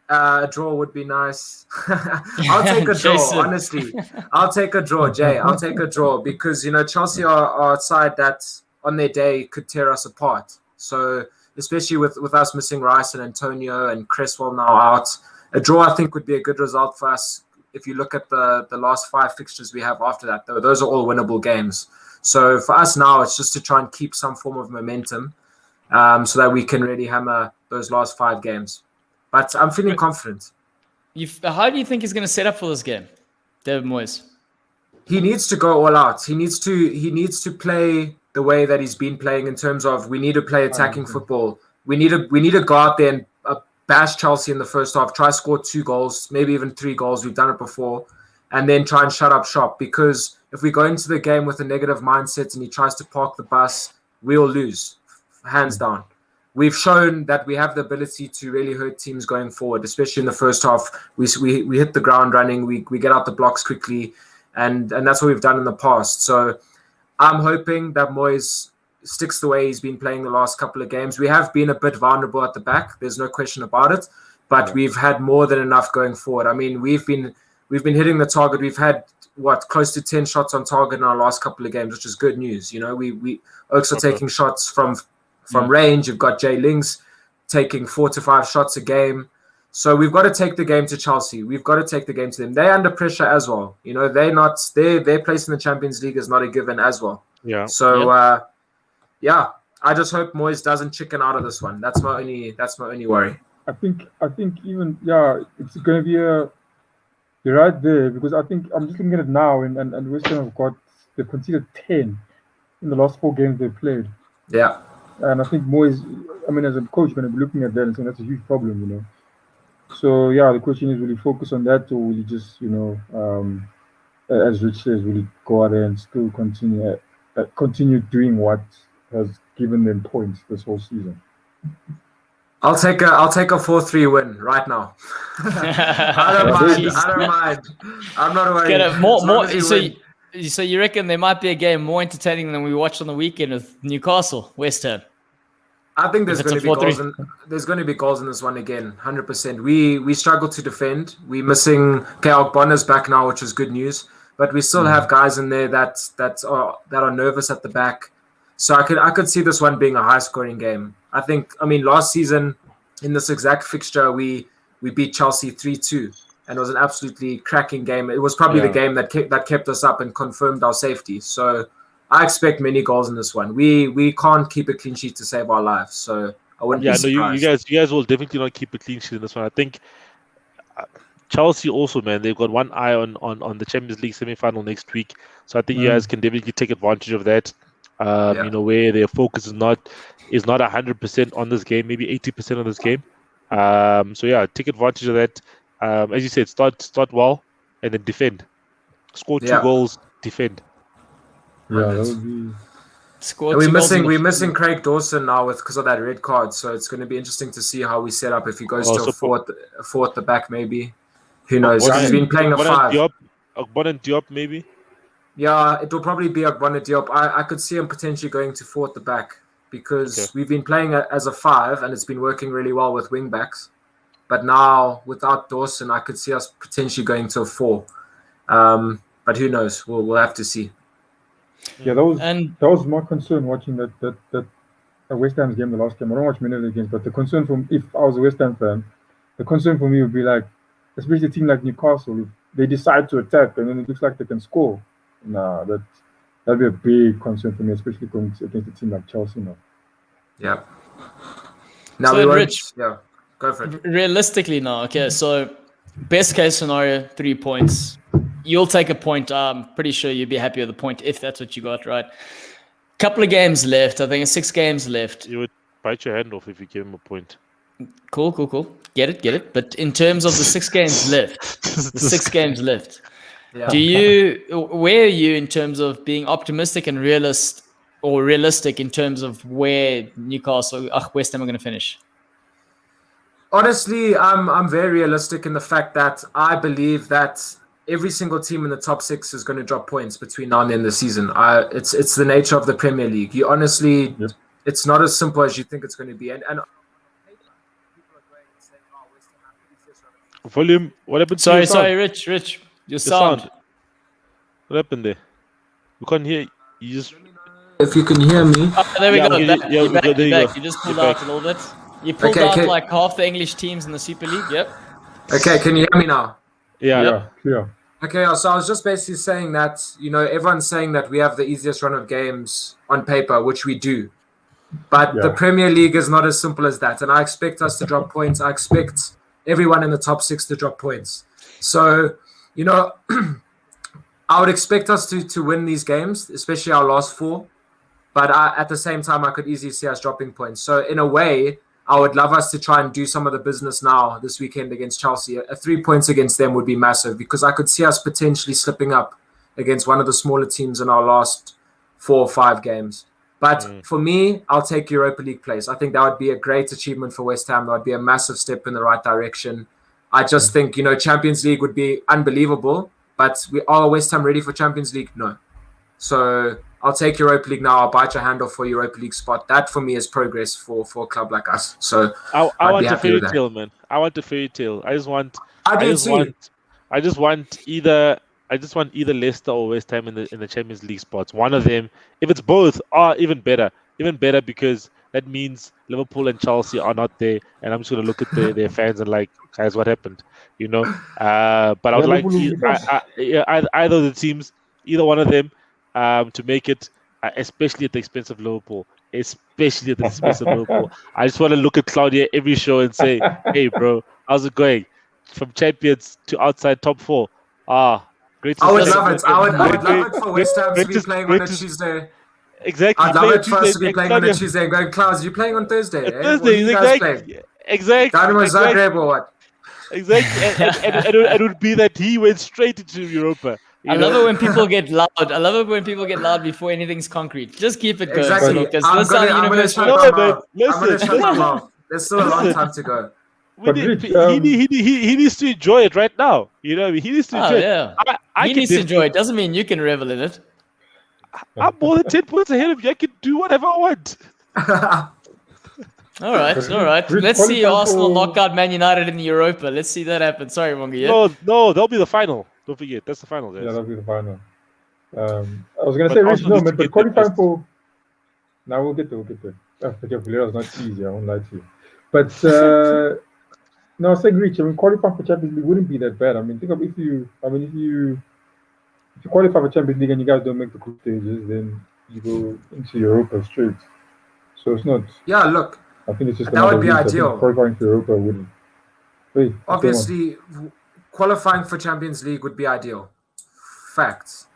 C: A draw would be nice. I'll take a draw,
A: Jason.
C: honestly. I'll take a draw, Jay. I'll take a draw because, you know, Chelsea are a side that on their day could tear us apart. So especially with us missing Rice and Antonio and Cresswell now out, a draw I think would be a good result for us. If you look at the last 5 fixtures we have after that, though, those are all winnable games. So for us now, it's just to try and keep some form of momentum so that we can really hammer those last 5 games. But I'm feeling confident.
A: How do you think he's going to set up for this game, David Moyes?
C: He needs to go all out. He needs to play the way that he's been playing in terms of we need to play attacking football. We need to go out there and bash Chelsea in the first half, try to score 2 goals, maybe even 3 goals. We've done it before. And then try and shut up shop. Because if we go into the game with a negative mindset and he tries to park the bus, we'll lose, hands down. we've shown that we have the ability to really hurt teams going forward, especially in the first half. We hit the ground running. We get out the blocks quickly, and that's what we've done in the past. So I'm hoping that Moyes sticks the way he's been playing the last couple of games. We have been a bit vulnerable at the back. There's no question about it, but we've had more than enough going forward. I mean, we've been hitting the target. We've had close to 10 shots on target in our last couple of games, which is good news. You know, we Oaks are taking shots from range. You've got Jay Links taking 4 to 5 shots a game. So we've got to take the game to Chelsea. We've got to take the game to them. They're under pressure as well. You know, their place in the Champions League is not a given as well.
B: Yeah.
C: So I just hope Moyes doesn't chicken out of this one. That's my only worry.
D: I think even it's gonna be you're right there, because I think I'm just looking at it now, and West Ham they've conceded 10 in the last 4 games they played.
C: Yeah. And
D: I think Moyes, I mean, as a coach, going to be looking at that and saying that's a huge problem, you know. So the question is, will he focus on that, or will he just, as Rich says, will he go out there and still continue doing what has given them points this whole season?
C: I'll take a 4-3 win right now. I don't mind. I'm not worried.
A: So you reckon there might be a game more entertaining than we watched on the weekend with Newcastle, West Ham?
C: I think there's going to be goals. There's going to be goals in this one again, 100%. We struggle to defend. We're missing. Ogbonna's back now, which is good news. But we still have guys in there that are nervous at the back. So I could see this one being a high scoring game. I mean, last season in this exact fixture we beat Chelsea 3-2, and it was an absolutely cracking game. It was probably the game that kept us up and confirmed our safety. So I expect many goals in this one. We can't keep a clean sheet to save our lives. So I wouldn't be surprised.
B: You guys will definitely not keep a clean sheet in this one. I think Chelsea also, man, they've got one eye on the Champions League semi-final next week. So I think you guys can definitely take advantage of that. You know, where their focus is not 100% on this game, maybe 80% on this game. Take advantage of that. As you said, start well and then defend. Score 2 goals, defend.
D: Yeah, that would be.
C: We're missing Craig Dawson now because of that red card. So it's going to be interesting to see how we set up. If he goes to a four at the back, maybe. Who knows? He's been playing a 5.
B: Ogbonna and Diop, maybe.
C: Yeah, it will probably be Ogbonna Diop. I could see him potentially going to 4 at the back, because we've been playing as a 5 and it's been working really well with wing backs. But now without Dawson, I could see us potentially going to a 4. But who knows? We'll have to see.
D: Yeah, that was my concern watching that West Ham's game, the last game. I don't watch many of the games, but the concern if I was a West Ham fan, the concern for me would be like, especially a team like Newcastle, if they decide to attack and then it looks like they can score. Nah, that'd be a big concern for me, especially going against a team like Chelsea now.
C: Yeah. Now
A: so Rich,
C: go for it.
A: Realistically now, okay, so best case scenario, 3 points. You'll take a point. I'm pretty sure you'd be happy with a point if that's what you got, right? Couple of games left. I think 6 games left.
B: You would bite your hand off if you gave him a point.
A: Cool. Get it. But in terms of the 6 games left, where are you in terms of being optimistic and realistic in terms of where West Ham are going to finish?
C: Honestly, I'm very realistic in the fact that I believe that every single team in the top 6 is going to drop points between now and the end of the season. It's the nature of the Premier League. You honestly, it's not as simple as you think it's going to be. And
B: volume. What happened?
A: Sorry, Rich. Your sound.
B: What happened there? We can't hear you. Just.
C: If you can hear me.
A: Oh, there we go. You're back. You just pulled out a little bit. You pulled out like half the English teams in the Super League. Yep.
C: Okay, can you hear me now?
B: Yeah.
C: Okay, so I was just basically saying that, everyone's saying that we have the easiest run of games on paper, which we do. But the Premier League is not as simple as that. And I expect us to drop points. I expect everyone in the top 6 to drop points. So, I would expect us to win these games, especially our last 4. But at the same time, I could easily see us dropping points. So in a way, I would love us to try and do some of the business now this weekend against Chelsea. 3 points against them would be massive, because I could see us potentially slipping up against one of the smaller teams in our last 4 or 5 games. But for me, I'll take Europa League place. I think that would be a great achievement for West Ham. That would be a massive step in the right direction. I just think, Champions League would be unbelievable. But are West Ham ready for Champions League? No. So I'll take Europa League now. I'll bite your hand off for Europa League spot. That for me is progress for a club like us. So
B: I want a fairy tale, man. I want a fairy tale. I just want either Leicester or West Ham in the Champions League spots. One of them. If it's both, even better. Even better, because that means Liverpool and Chelsea are not there, and I'm just gonna look at their fans and like, guys, what happened? But I would like either of the teams, either one of them, to make it, especially at the expense of Liverpool. Especially at the expense of Liverpool. I just want to look at Claudia every show and say, "Hey, bro, how's it going? From champions to outside top 4." Great.
C: I would love it. I would love it for West Ham to be playing on a Tuesday.
B: Exactly.
C: I'd love it for us to be playing on a Tuesday and going, Klaus, you're playing on Thursday.
B: Thursday, exactly.
C: Dynamo Zagreb or what?
B: Exactly. and it would be that he went straight into Europa.
A: I love it when people get loud. I love it when people get loud before anything's concrete. Just keep it going.
C: Exactly.
A: Because
C: I'm going to shut my mouth. There's still a long time to go.
B: He needs to enjoy it right now. He needs to enjoy it.
A: He needs to enjoy it. Doesn't mean you can revel in it.
B: I'm more than 10 points ahead of you. I can do whatever I want.
A: All right. Let's see Arsenal knock out Man United in the Europa. Let's see that happen. Sorry, Wonga. Yeah?
B: No, that'll be the final. Don't forget, that's the final, guys.
D: Yeah, that'll be the final. I was going to say, Rich, but qualifying for... Now we'll get there. But your Valera's not easy, I won't lie to you. But, no, I was saying, Rich, qualifying for Champions League wouldn't be that bad. Think of if you qualify for Champions League and you guys don't make the group stages, then you go into Europa straight. So it's not...
C: Yeah, look.
D: I think it's just
C: that would be ideal.
D: Qualifying for Europa wouldn't. Wait,
C: obviously, qualifying for Champions League would be ideal. Facts.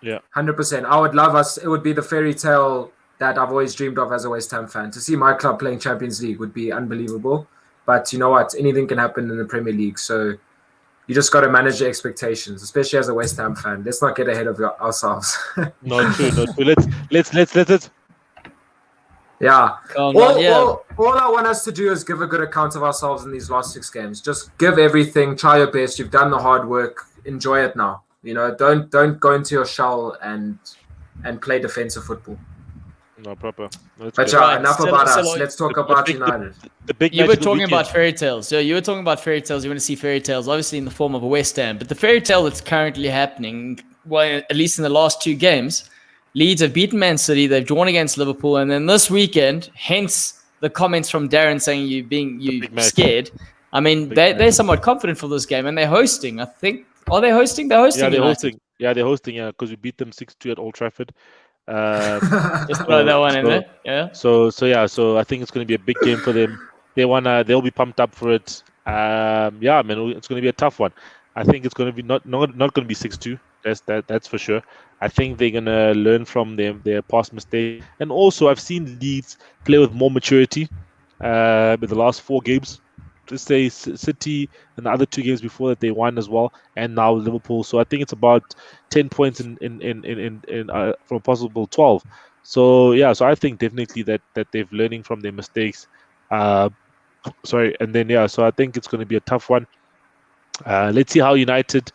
B: Yeah.
C: 100%. I would love us. It would be the fairy tale that I've always dreamed of as a West Ham fan. To see my club playing Champions League would be unbelievable. But you know what? Anything can happen in the Premier League. So you just got to manage your expectations, especially as a West Ham fan. Let's not get ahead of ourselves.
B: Not true. Let's.
C: Yeah. All I want us to do is give a good account of ourselves in these last 6 games. Just give everything, try your best. You've done the hard work. Enjoy it now. Don't go into your shell and play defensive football.
B: No, proper.
C: But enough about us. Let's talk about United.
A: You were talking about fairy tales. So you were talking about fairy tales. You want to see fairy tales, obviously in the form of a West Ham. But the fairy tale that's currently happening, well, at least in the last 2 games, Leeds have beaten Man City. They've drawn against Liverpool, and then this weekend, hence the comments from Darren saying you scared. They're somewhat confident for this game, and they're hosting. I think are they hosting? They're hosting.
B: Yeah, they're hosting. Yeah, because we beat them 6-2 at Old Trafford.
A: Just throw that one in there. Yeah.
B: So I think it's going to be a big game for them. They'll be pumped up for it. Man, it's going to be a tough one. I think it's going to be not going to be 6-2. That's for sure. I think they're going to learn from their past mistakes. And also, I've seen Leeds play with more maturity in the last 4 games. To say City and the other 2 games before that they won as well, and now Liverpool. So I think it's about 10 points in from a possible 12. So I think definitely that they're learning from their mistakes. So I think it's going to be a tough one. Let's see how United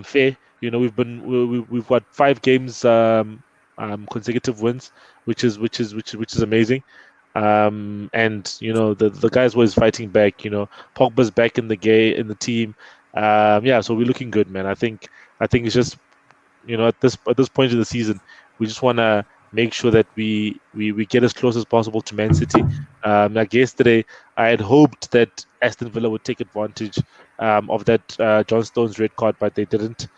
B: fare. We've got 5 games consecutive wins, which is amazing. And the guys was fighting back. Pogba's back in the team. So we're looking good, man. I think it's just at this point of the season, we just want to make sure that we get as close as possible to Man City. Like yesterday, I had hoped that Aston Villa would take advantage of that John Stones red card, but they didn't.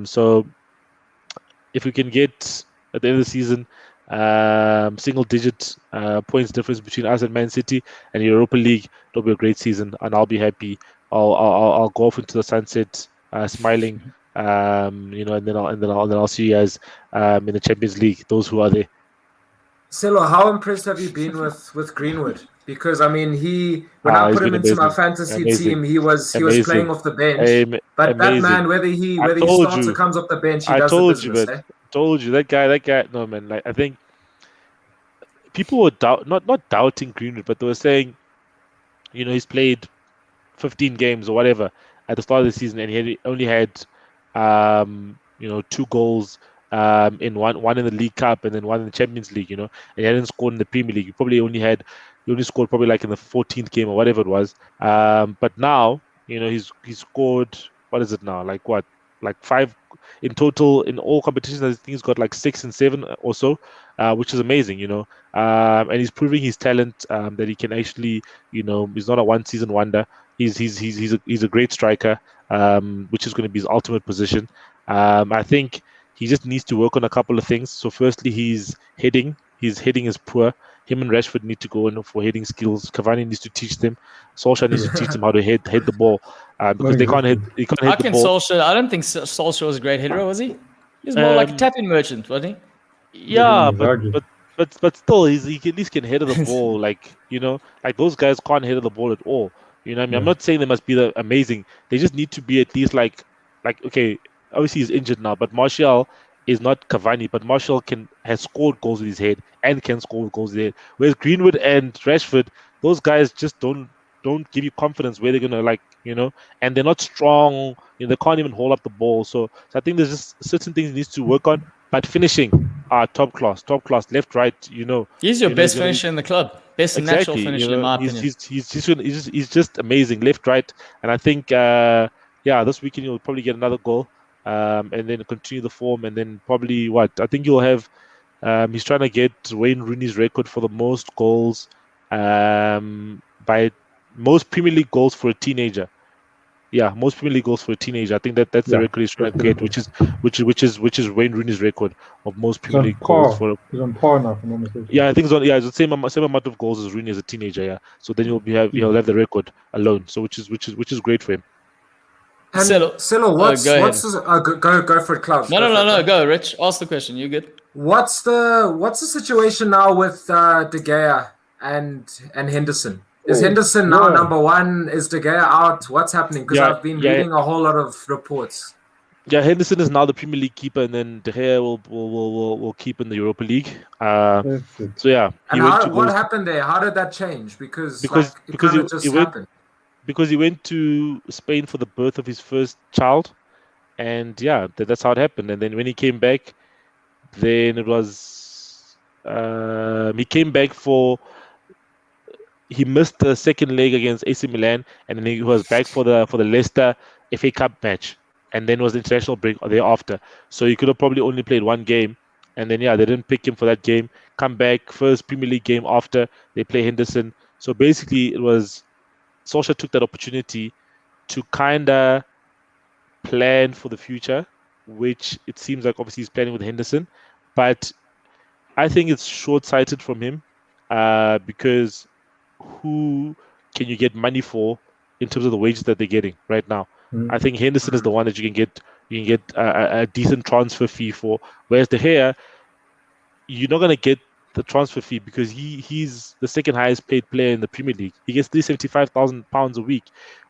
B: So if we can get at the end of the season single-digit points difference between us and Man City and Europa League, it'll be a great season, and I'll be happy. I'll go off into the sunset, smiling. And then I'll see you guys in the Champions League. Those who are there.
C: Silo, how impressed have you been with Greenwood? Because when I put him into my fantasy team, he was playing off the bench. But that man, whether he starts or comes off the bench, he does the business.
B: Told you that guy. No man, I think people were not doubting Greenwood, but they were saying, he's played 15 games or whatever at the start of the season, and he only had 2 goals in one in the League Cup and then one in the Champions League, and he hadn't scored in the Premier League. He only scored probably like in the 14th game or whatever it was. But now, he's scored, what is it now? Like what? Like 5 in total in all competitions. I think he's got like 6 and 7 or so, which is amazing, and he's proving his talent, that he can actually, he's not a one-season wonder. He's a great striker, which is going to be his ultimate position. I think he just needs to work on a couple of things. So firstly, his heading is poor. Him and Rashford need to go in for heading skills. Cavani needs to teach them. Solskjaer needs to teach them how to head the ball, because they can't hit the ball.
A: Solskjaer, I don't think Solskjaer was a great hitter, was he? He was more like a tapping merchant, wasn't
B: he? Yeah, but still, he at least can head the ball. Like those guys can't head the ball at all. You know what I mean? I'm not saying they must be amazing. They just need to be at least like okay. Obviously, he's injured now, but Martial is not Cavani. But Martial has scored goals with his head and can score goals with his head. Whereas Greenwood and Rashford, those guys just don't give you confidence where they're gonna and they're not strong. They can't even hold up the ball. So I think there's just certain things he needs to work on. But finishing, top class, left, right.
A: He's your best finisher in the club. Best natural finisher in my opinion.
B: He's just amazing, left, right, and I think this weekend you'll probably get another goal, and then continue the form, and then probably I think you'll have. He's trying to get Wayne Rooney's record for the most goals, by most Premier League goals for a teenager. Yeah, most Premier League goals for a teenager. I think that's the record he's trying to get, which is Wayne Rooney's record of most Premier League goals for.
D: He's on par now, if I'm not mistaken.
B: Yeah, I think it's the same amount of goals as Rooney as a teenager. Yeah, so then he'll have the record alone. So which is great for him.
C: And Silo, what's go for it, Klaus.
A: No, go, Rich. Ask the question. You good?
C: What's the situation now with De Gea and Henderson? Is Henderson now number 1? Is De Gea out? What's happening? Because I've been reading a whole lot of reports.
B: Yeah, Henderson is now the Premier League keeper, and then De Gea will keep in the Europa League. So yeah.
C: And what happened there? How did that change? Because it happened.
B: Because he went to Spain for the birth of his first child, and that's how it happened. And then when he came back, then it was he came back he missed the second leg against AC Milan, and then he was back for the Leicester FA Cup match, and then was the international break thereafter. So he could have probably only played 1 game, and then they didn't pick him for that game. Come back, first Premier League game after they play Henderson. So basically, it was Solskjaer took that opportunity to kind of plan for the future, which it seems like obviously he's planning with Henderson, but I think it's short-sighted from him, because who can you get money for in terms of the wages that they're getting right now? I think Henderson is the one that you can get a decent transfer fee for, whereas De Gea, you're not going to get the transfer fee because he's the second highest paid player in the Premier League. He gets £375,000 a week,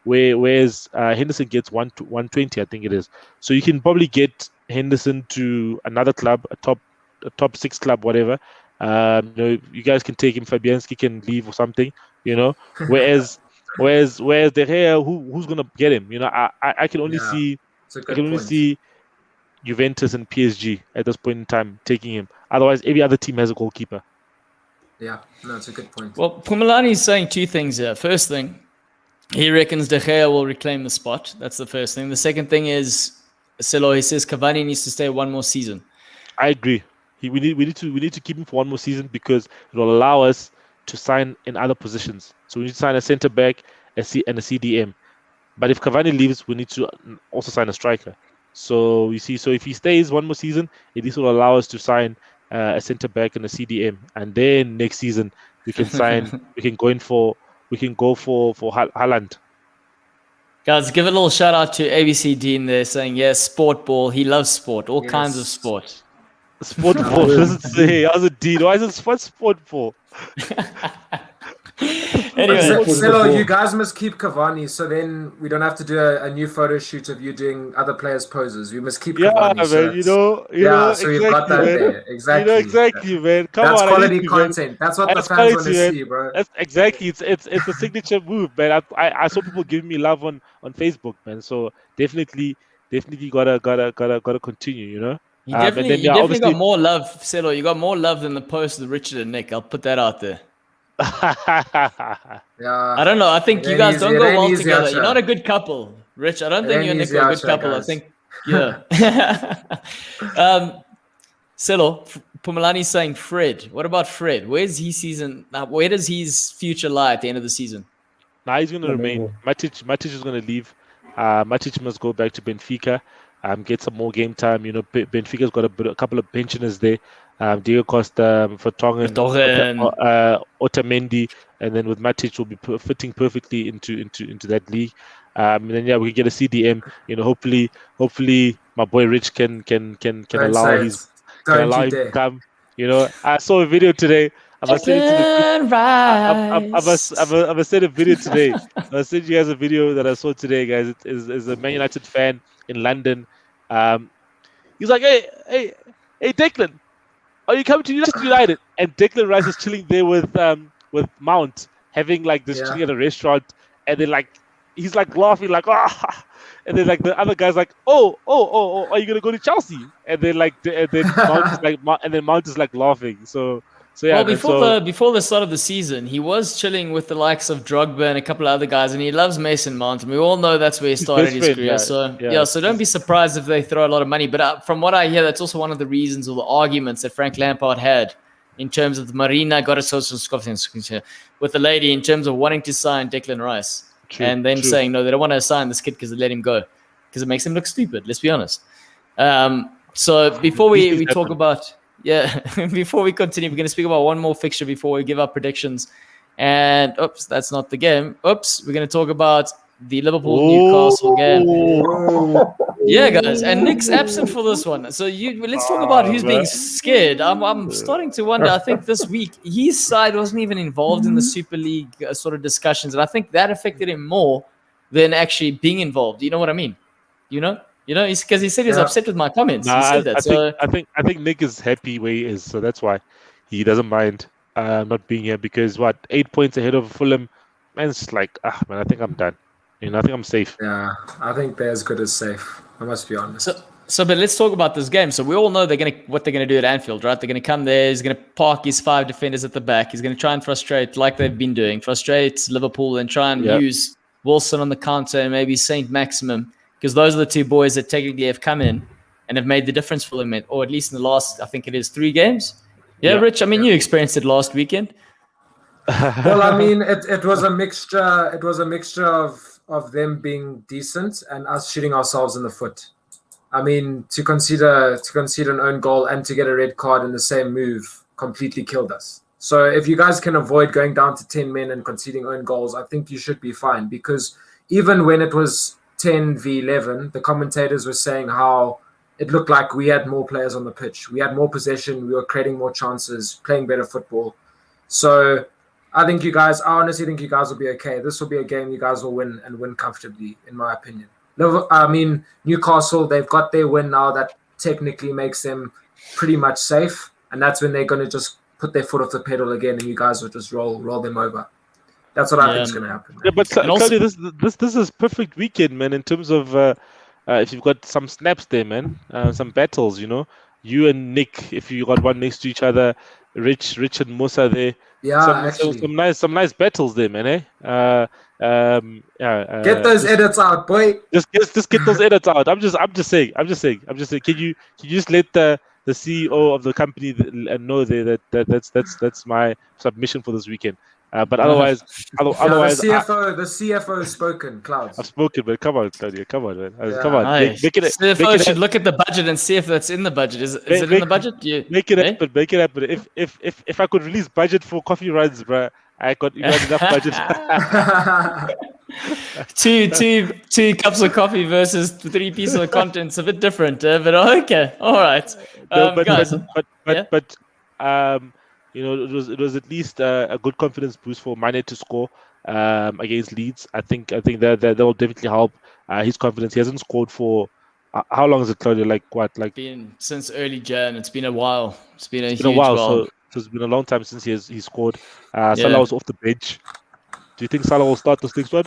B: whereas Henderson gets 120, I think it is. So you can probably get Henderson to another club, a top 6 club, whatever. You guys can take him. Fabianski can leave or something. Whereas De Gea, who's gonna get him? I can only see Juventus and PSG at this point in time taking him. Otherwise, every other team has a goalkeeper.
C: Yeah, no, it's a good point.
A: Well, Pumalani is saying 2 things here. First thing, he reckons De Gea will reclaim the spot. That's the first thing. The second thing is, Selo, he says Cavani needs to stay 1 more season.
B: I agree. We need to keep him for 1 more season because it will allow us to sign in other positions. So we need to sign a centre back, and a CDM. But if Cavani leaves, we need to also sign a striker. So you see, if he stays 1 more season, at least will allow us to sign a centre back and a CDM, and then next season we can sign. we can go for Haaland.
A: Guys, give a little shout out to ABC Dean there, saying yes, sport ball. He loves sport, all kinds of sport.
B: Sport ball. Doesn't say. How's it, Dean? Why is it sport ball?
A: Anyway,
C: Celo, you guys must keep Cavani, so then we don't have to do a new photo shoot of you doing other players' poses. We must keep Cavani.
B: Man,
C: So
B: you know,
C: so
B: exactly,
C: we've got that
B: man.
C: there. Exactly.
B: You know, exactly, man. Come
C: That's
B: on,
C: quality
B: I need to,
C: content. That's what
B: That's
C: the fans want
B: quality,
C: to
B: man.
C: see, bro.
B: That's exactly. It's a signature move, man. I saw people giving me love on Facebook, man. So definitely gotta continue, you know.
A: You
B: And then
A: definitely
B: obviously.
A: got more love, Celo. You got more love than the post with Richard and Nick. I'll put that out there.
C: Yeah.
A: I don't know. I think you guys don't go well together.
C: Archer.
A: You're not a good couple, Rich. I don't think you and Nick are a good couple.
C: Guys.
A: I think, yeah. Celo, Pumalani's saying Fred. What about Fred? Where's his season? Where does his future lie at the end of the season?
B: Nah, he's going to remain. Matic is going to leave. Matic must go back to Benfica, get some more game time. You know, Benfica's got a couple of pensioners there. Diego Costa, Vertonghen, Otamendi, and then with Matic will be fitting perfectly into that league. And then we can get a CDM. You know, hopefully my boy Rich can allow him to come. You know, I saw a video today. I'm gonna send a video today. I'll send you guys a video that I saw today, guys. It is a Man United fan in London. He's like, hey, Declan, are you coming to United? And Declan Rice is chilling there with Mount, having like this chilling at a restaurant, and then like he's like laughing like and then like the other guy's like oh, are you gonna go to Chelsea? And then like Mount is like laughing. So yeah.
A: Well, before the start of the season, he was chilling with the likes of Drogba and a couple of other guys, and he loves Mason Mount, and we all know that's where he started his career. So don't be surprised if they throw a lot of money. But from what I hear, that's also one of the reasons or the arguments that Frank Lampard had in terms of the Marina Gorisovsky with the lady in terms of wanting to sign Declan Rice. And them saying, no, they don't want to sign this kid because they let him go. Because it makes him look stupid, let's be honest. So before we talk about... Yeah, before we continue, we're going to speak about one more fixture before we give our predictions. And, oops, that's not the game. Oops, we're going to talk about the Liverpool-Newcastle game. Yeah, guys, and Nick's absent for this one. So let's talk about who's being scared. I'm starting to wonder. I think this week, his side wasn't even involved in the Super League sort of discussions. And I think that affected him more than actually being involved. You know what I mean? You know, because he said he's upset with my comments. He said that.
B: I think Nick is happy where he is, so that's why he doesn't mind not being here. Because 8 points ahead of Fulham, man, it's like man, I think I'm done. You know, I think I'm safe.
C: Yeah, I think they're as good as safe. I must be honest.
A: But let's talk about this game. So we all know what they're gonna do at Anfield, right? They're gonna come there. He's gonna park his 5 defenders at the back. He's gonna try and frustrate, like they've been doing, Liverpool and try and use Wilson on the counter and maybe Saint Maximum. Because those are the two boys that technically have come in and have made the difference for them, or at least in the last, I think it is 3 games. Yeah, Rich, I mean, you experienced it last weekend.
C: Well, I mean, it was a mixture. It was a mixture of them being decent and us shooting ourselves in the foot. I mean, to concede an own goal and to get a red card in the same move completely killed us. So if you guys can avoid going down to 10 men and conceding own goals, I think you should be fine. Because even when it was 10 v 11, the commentators were saying how it looked like we had more players on the pitch. We had more possession. We were creating more chances, playing better football. So I honestly think you guys will be okay. This will be a game you guys will win and win comfortably, in my opinion. I mean, Newcastle, they've got their win now that technically makes them pretty much safe. And that's when they're going to just put their foot off the pedal again and you guys will just roll them over. That's what I think is going to happen. Man.
B: Yeah, but Claudio, this is perfect weekend, man. In terms of if you've got some snaps there, man, some battles, you know, you and Nick, if you got one next to each other, Rich and Musa there.
C: Yeah,
B: some nice battles there, man.
C: Get those edits out, boy.
B: Just get those edits out. I'm just saying. Can you just let the CEO of the company know there that's my submission for this weekend. But otherwise,
C: the CFO has spoken, Clouds.
B: I've spoken, but come on, Claudia, come on, man.
A: Yeah.
B: Come on.
A: CFO should look at the budget and see if that's in the budget. Is it in the budget?
B: Make it happen. Make it happen. If I could release budget for coffee runs, bro, you got enough budget.
A: two cups of coffee versus 3 pieces of content. It's a bit different, but okay, all right.
B: it was at least a good confidence boost for Mane to score against Leeds. I think that will definitely help his confidence. He hasn't scored for how long is it, Claudia? Like what? Like
A: been since early Jan. It's been a while. It's been a
B: it's been a
A: huge
B: while.
A: while.
B: So it's been a long time since he scored. Salah was off the bench. Do you think Salah will start this next one?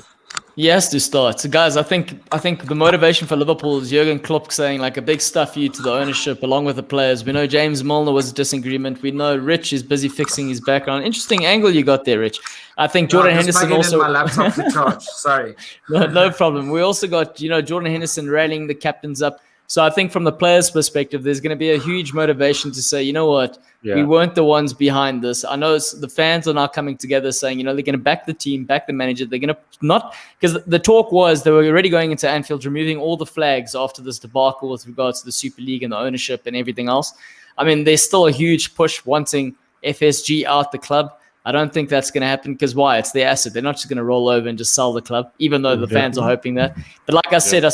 A: He has to start. So guys, I think the motivation for Liverpool is Jurgen Klopp saying like a big stuff you to the ownership along with the players. We know James Milner was a disagreement. We know Rich is busy fixing his background. Interesting angle you got there, Rich. I think Jordan Henderson also.
C: In my laptop to charge. Sorry.
A: No problem. We also got Jordan Henderson rallying the captains up. So I think from the players' perspective, there's going to be a huge motivation to say, you know what, we weren't the ones behind this. I know the fans are now coming together saying, they're going to back the team, back the manager. They're going to not, because the talk was they were already going into Anfield, removing all the flags after this debacle with regards to the Super League and the ownership and everything else. I mean, there's still a huge push wanting FSG out the club. I don't think that's going to happen because why? It's their asset. They're not just going to roll over and just sell the club, even though the fans are hoping that. But like I said,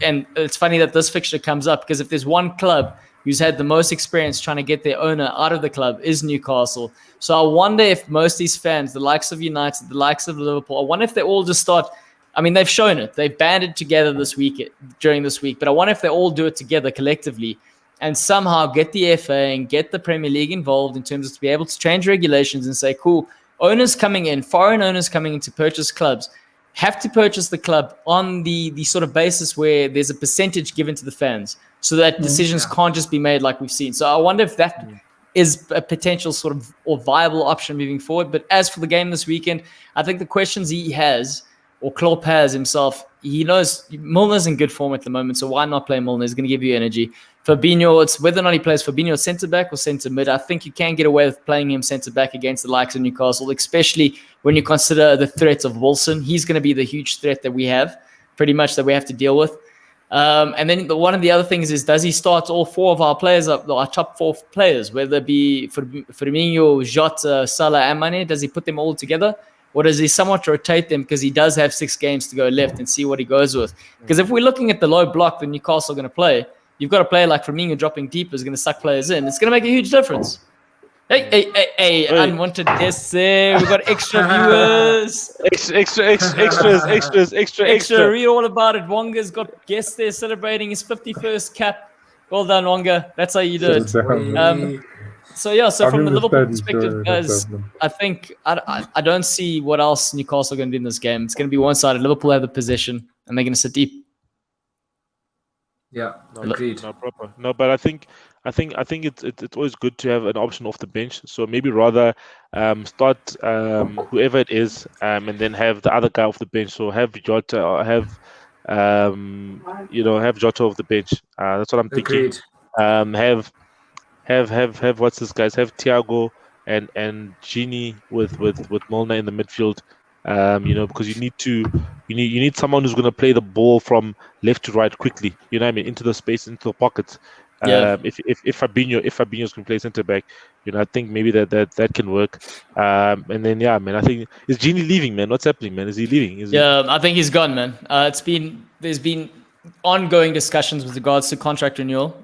A: and it's funny that this fixture comes up because if there's one club who's had the most experience trying to get their owner out of the club is Newcastle. So I wonder if most of these fans, the likes of United, the likes of Liverpool, I wonder if they all just start. I mean, they've shown it. They've banded together during this week. But I wonder if they all do it together collectively and somehow get the FA and get the Premier League involved in terms of to be able to change regulations and say, cool, owners coming in, foreign owners coming in to purchase clubs, have to purchase the club on the sort of basis where there's a percentage given to the fans so that decisions can't just be made like we've seen. So I wonder if that is a potential sort of or viable option moving forward. But as for the game this weekend, I think the questions he has or Klopp has himself, he knows Milner's in good form at the moment, so why not play Milner? He's going to give you energy. Fabinho, it's whether or not he plays Fabinho centre-back or centre-mid. I think you can get away with playing him centre-back against the likes of Newcastle, especially when you consider the threat of Wilson. He's going to be the huge threat that we have, pretty much, that we have to deal with. And then one of the other things is, does he start all four of our players, our top four players, whether it be Firmino, Jota, Salah, and Mane? Does he put them all together? Or does he somewhat rotate them because he does have 6 games to go left and see what he goes with? Because if we're looking at the low block that Newcastle are going to play, you've got a player like Firmino dropping deep is going to suck players in. It's going to make a huge difference. Hey, unwanted guests there. We've got extra viewers. Extra. Read all about it. Wonga's got guests there celebrating his 51st cap. Well done, Wonga. That's how you do it. So from the Liverpool perspective, guys, I think I don't see what else Newcastle are going to do in this game. It's going to be one-sided. Liverpool have the possession, and they're going to sit deep.
C: Yeah, agreed.
B: No, proper. No, but I think it's always good to have an option off the bench. So maybe rather start whoever it is, and then have the other guy off the bench. So have Jota or have Jota off the bench. That's what I'm thinking.
C: Agreed.
B: Have what's this guys? Have Thiago and Gini with Milner in the midfield. Because you need someone who's going to play the ball from left to right quickly. You know what I mean? Into the space, into the pockets. If Fabinho's going to play centre back, I think maybe that can work. And then I think is Gini leaving, man? What's happening, man? Is he leaving?
A: I think he's gone, man. There's been ongoing discussions with regards to contract renewal.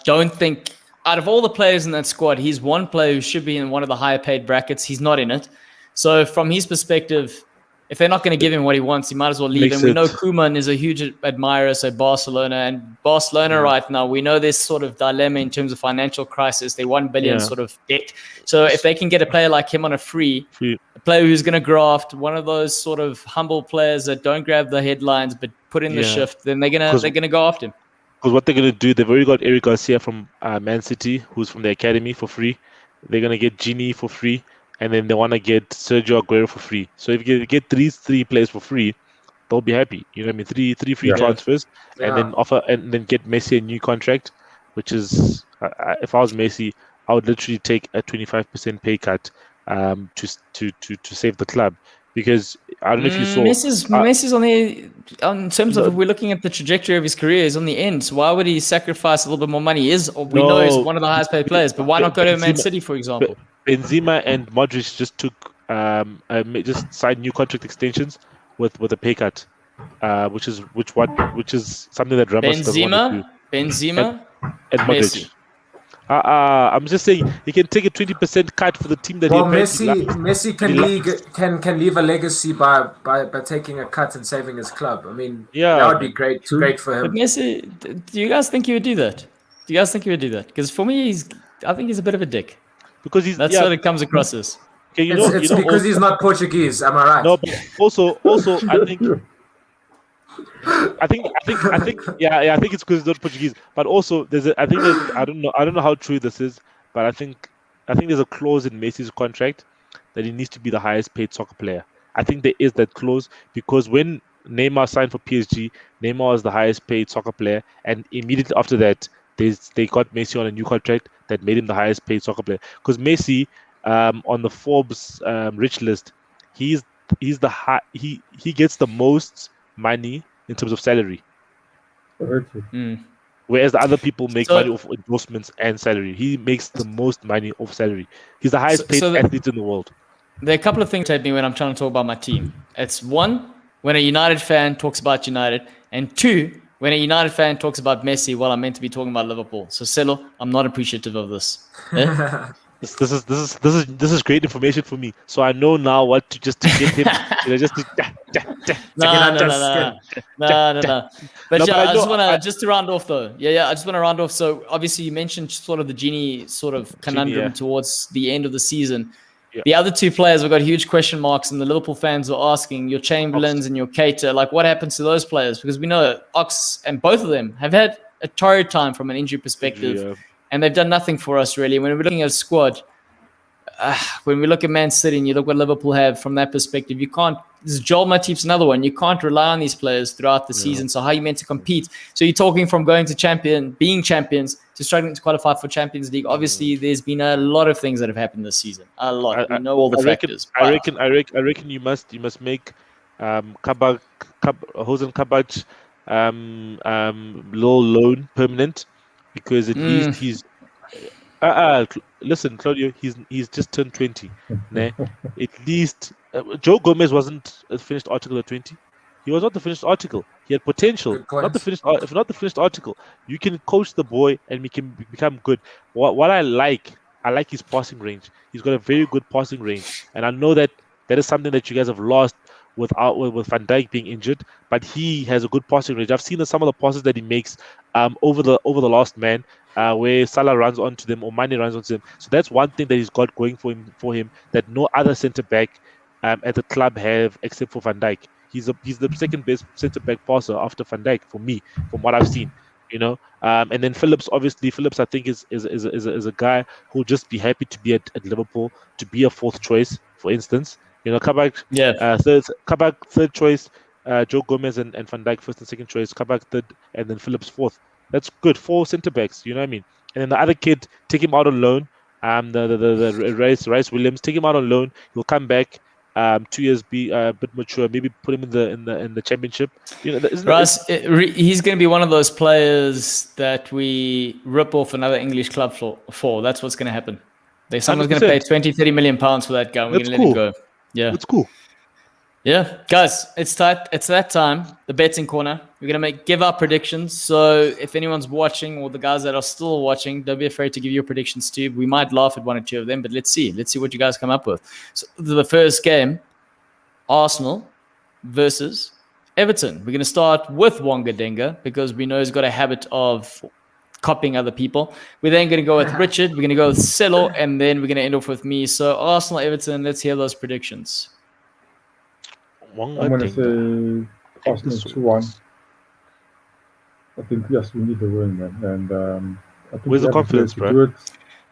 A: Don't think out of all the players in that squad, he's one player who should be in one of the higher paid brackets. He's not in it. So from his perspective, if they're not going to give him what he wants, he might as well leave. And we know Koeman is a huge admirer, so Barcelona. And Barcelona right now, we know there's sort of dilemma in terms of financial crisis. They're 1 billion sort of debt. So if they can get a player like him on a free, a player who's going to graft, one of those sort of humble players that don't grab the headlines but put in the shift, then they're gonna go after him.
B: Because what they're going to do, they've already got Eric Garcia from Man City, who's from the academy for free. They're going to get Gini for free. And then they want to get Sergio Aguero for free. So if you get these 3 players for free, they'll be happy. You know what I mean? 3 free transfers, and then offer and then get Messi a new contract, which is if I was Messi, I would literally take a 25% pay cut to save the club. Because I don't know if you saw
A: Messi's on the in terms of if we're looking at the trajectory of his career, he's on the end. So why would he sacrifice a little bit more money? We know he's one of the highest paid players, but why not go to Man City, for example?
B: Benzema and Modric just took just signed new contract extensions with a pay cut, which is something that Ramos doesn't want to do.
A: Benzema
B: and Modric.
A: Messi.
B: I'm just saying he can take a 20% cut for the team that he apparently
C: Messi can leave a legacy by taking a cut and saving his club. I mean, that would be great for him.
A: But Messi, do you guys think he would do that? Do you guys think he would do that? Because for me, I think he's a bit of a dick.
B: Because
A: that's what it comes across as.
B: Okay,
C: it's because he's not Portuguese. Am I right?
B: No, but also, I think it's because he's not Portuguese. But also, I don't know how true this is, but I think there's a clause in Messi's contract that he needs to be the highest paid soccer player. I think there is that clause because when Neymar signed for PSG, Neymar was the highest paid soccer player, and immediately after that, they got Messi on a new contract that made him the highest paid soccer player. Because Messi, on the Forbes rich list, he gets the most money in terms of salary. Whereas the other people make money off endorsements and salary. He makes the most money off salary. He's the highest paid athlete in the world.
A: There are a couple of things that me when I'm trying to talk about my team. It's one, when a United fan talks about United, and two, when a United fan talks about Messi, well, I'm meant to be talking about Liverpool. So, Selo, I'm not appreciative of this. Eh?
B: This is great information for me. So I know now what to just to get him.
A: No. But yeah, I just want to to round off though. Yeah, I just want to round off. So obviously you mentioned sort of the Genie sort of conundrum towards the end of the season. Yeah. The other two players have got huge question marks, and the Liverpool fans are asking your Chamberlains and your Keita, like what happens to those players? Because we know Ox and both of them have had a torrid time from an injury perspective, and they've done nothing for us really. When we're looking at a squad, when we look at Man City and you look what Liverpool have from that perspective, you can't. This is Joel Matip's another one. You can't rely on these players throughout the season. So how are you meant to compete? So you're talking from going to being champions, to struggling to qualify for Champions League. Obviously, there's been a lot of things that have happened this season. A lot. We know all the factors.
B: I reckon you must make Hosen Kabach little loan permanent, because at least he's. Listen, Claudio, he's just turned 20. Nah? At least Joe Gomez wasn't a finished article at 20. He was not the finished article. He had potential. Not the finished article. You can coach the boy and we can become good. What I like his passing range. He's got a very good passing range, and I know that is something that you guys have lost with Van Dijk being injured. But he has a good passing range. I've seen some of the passes that he makes over the last man. Where Salah runs onto them or Mane runs onto them. So that's one thing that he's got going for him that no other centre-back at the club have except for Van Dijk. He's the second best centre-back passer after Van Dijk for me, from what I've seen. And then Phillips, I think is a guy who'll just be happy to be at Liverpool, to be a fourth choice, for instance. Kabak, third choice, Joe Gomez and Van Dijk first and second choice, Kabak third, and then Phillips fourth. That's good. 4 centre backs, you know what I mean? And then the other kid, take him out on loan. The Rice Williams, take him out on loan. He'll come back. 2 years, be a bit mature. Maybe put him in the championship.
A: Rice, he's going to be one of those players that we rip off another English club for. That's what's going to happen. Someone's going to pay 20-30 million pounds for that guy. We're going to let him go. Yeah,
B: it's cool.
A: Yeah, guys, it's that time, the betting corner. We're going to give our predictions. So if anyone's watching, or the guys that are still watching, don't be afraid to give your predictions too. We might laugh at one or two of them, but let's see what you guys come up with. So the first game, Arsenal versus Everton. We're going to start with Wonga Denga because we know he's got a habit of copying other people. We're then going to go with Richard. We're going to go with Selo, and then we're going to end off with me. So Arsenal, Everton, let's hear those predictions.
D: I'm going to say Arsenal 2-1. I think, yes, we need the win, man. And I think
B: where's the confidence, bro?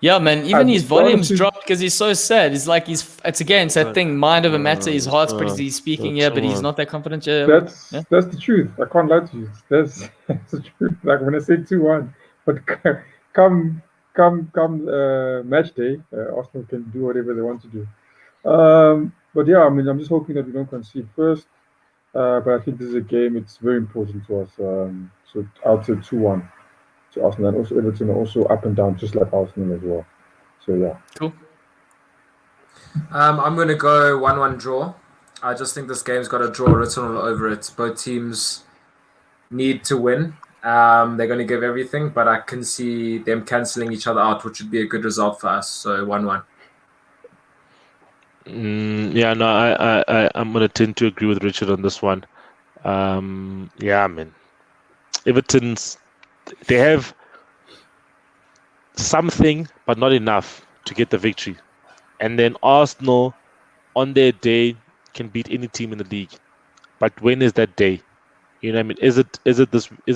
A: Yeah, man. Even his volume's dropped because he's so sad. It's like it's that thing, mind over matter. His heart's pretty speaking, but he's not that confident.
D: That's the truth. I can't lie to you. That's the truth. Like when I say 2-1, but come match day, Arsenal can do whatever they want to do. But yeah, I mean, I'm just hoping that we don't concede first. But I think this is a game, it's very important to us. So I'll say 2-1 to Arsenal. And also Everton are also up and down, just like Arsenal as well. So yeah.
A: Cool.
C: I'm going to go 1-1 draw. I just think this game's got a draw written all over it. Both teams need to win. They're going to give everything, but I can see them cancelling each other out, which would be a good result for us. So 1-1.
B: Yeah, no, I'm gonna tend to agree with Richard on this one. Yeah, man, Everton's they have something, but not enough to get the victory. And then Arsenal, on their day, can beat any team in the league. But when is that day? You know what I mean? Is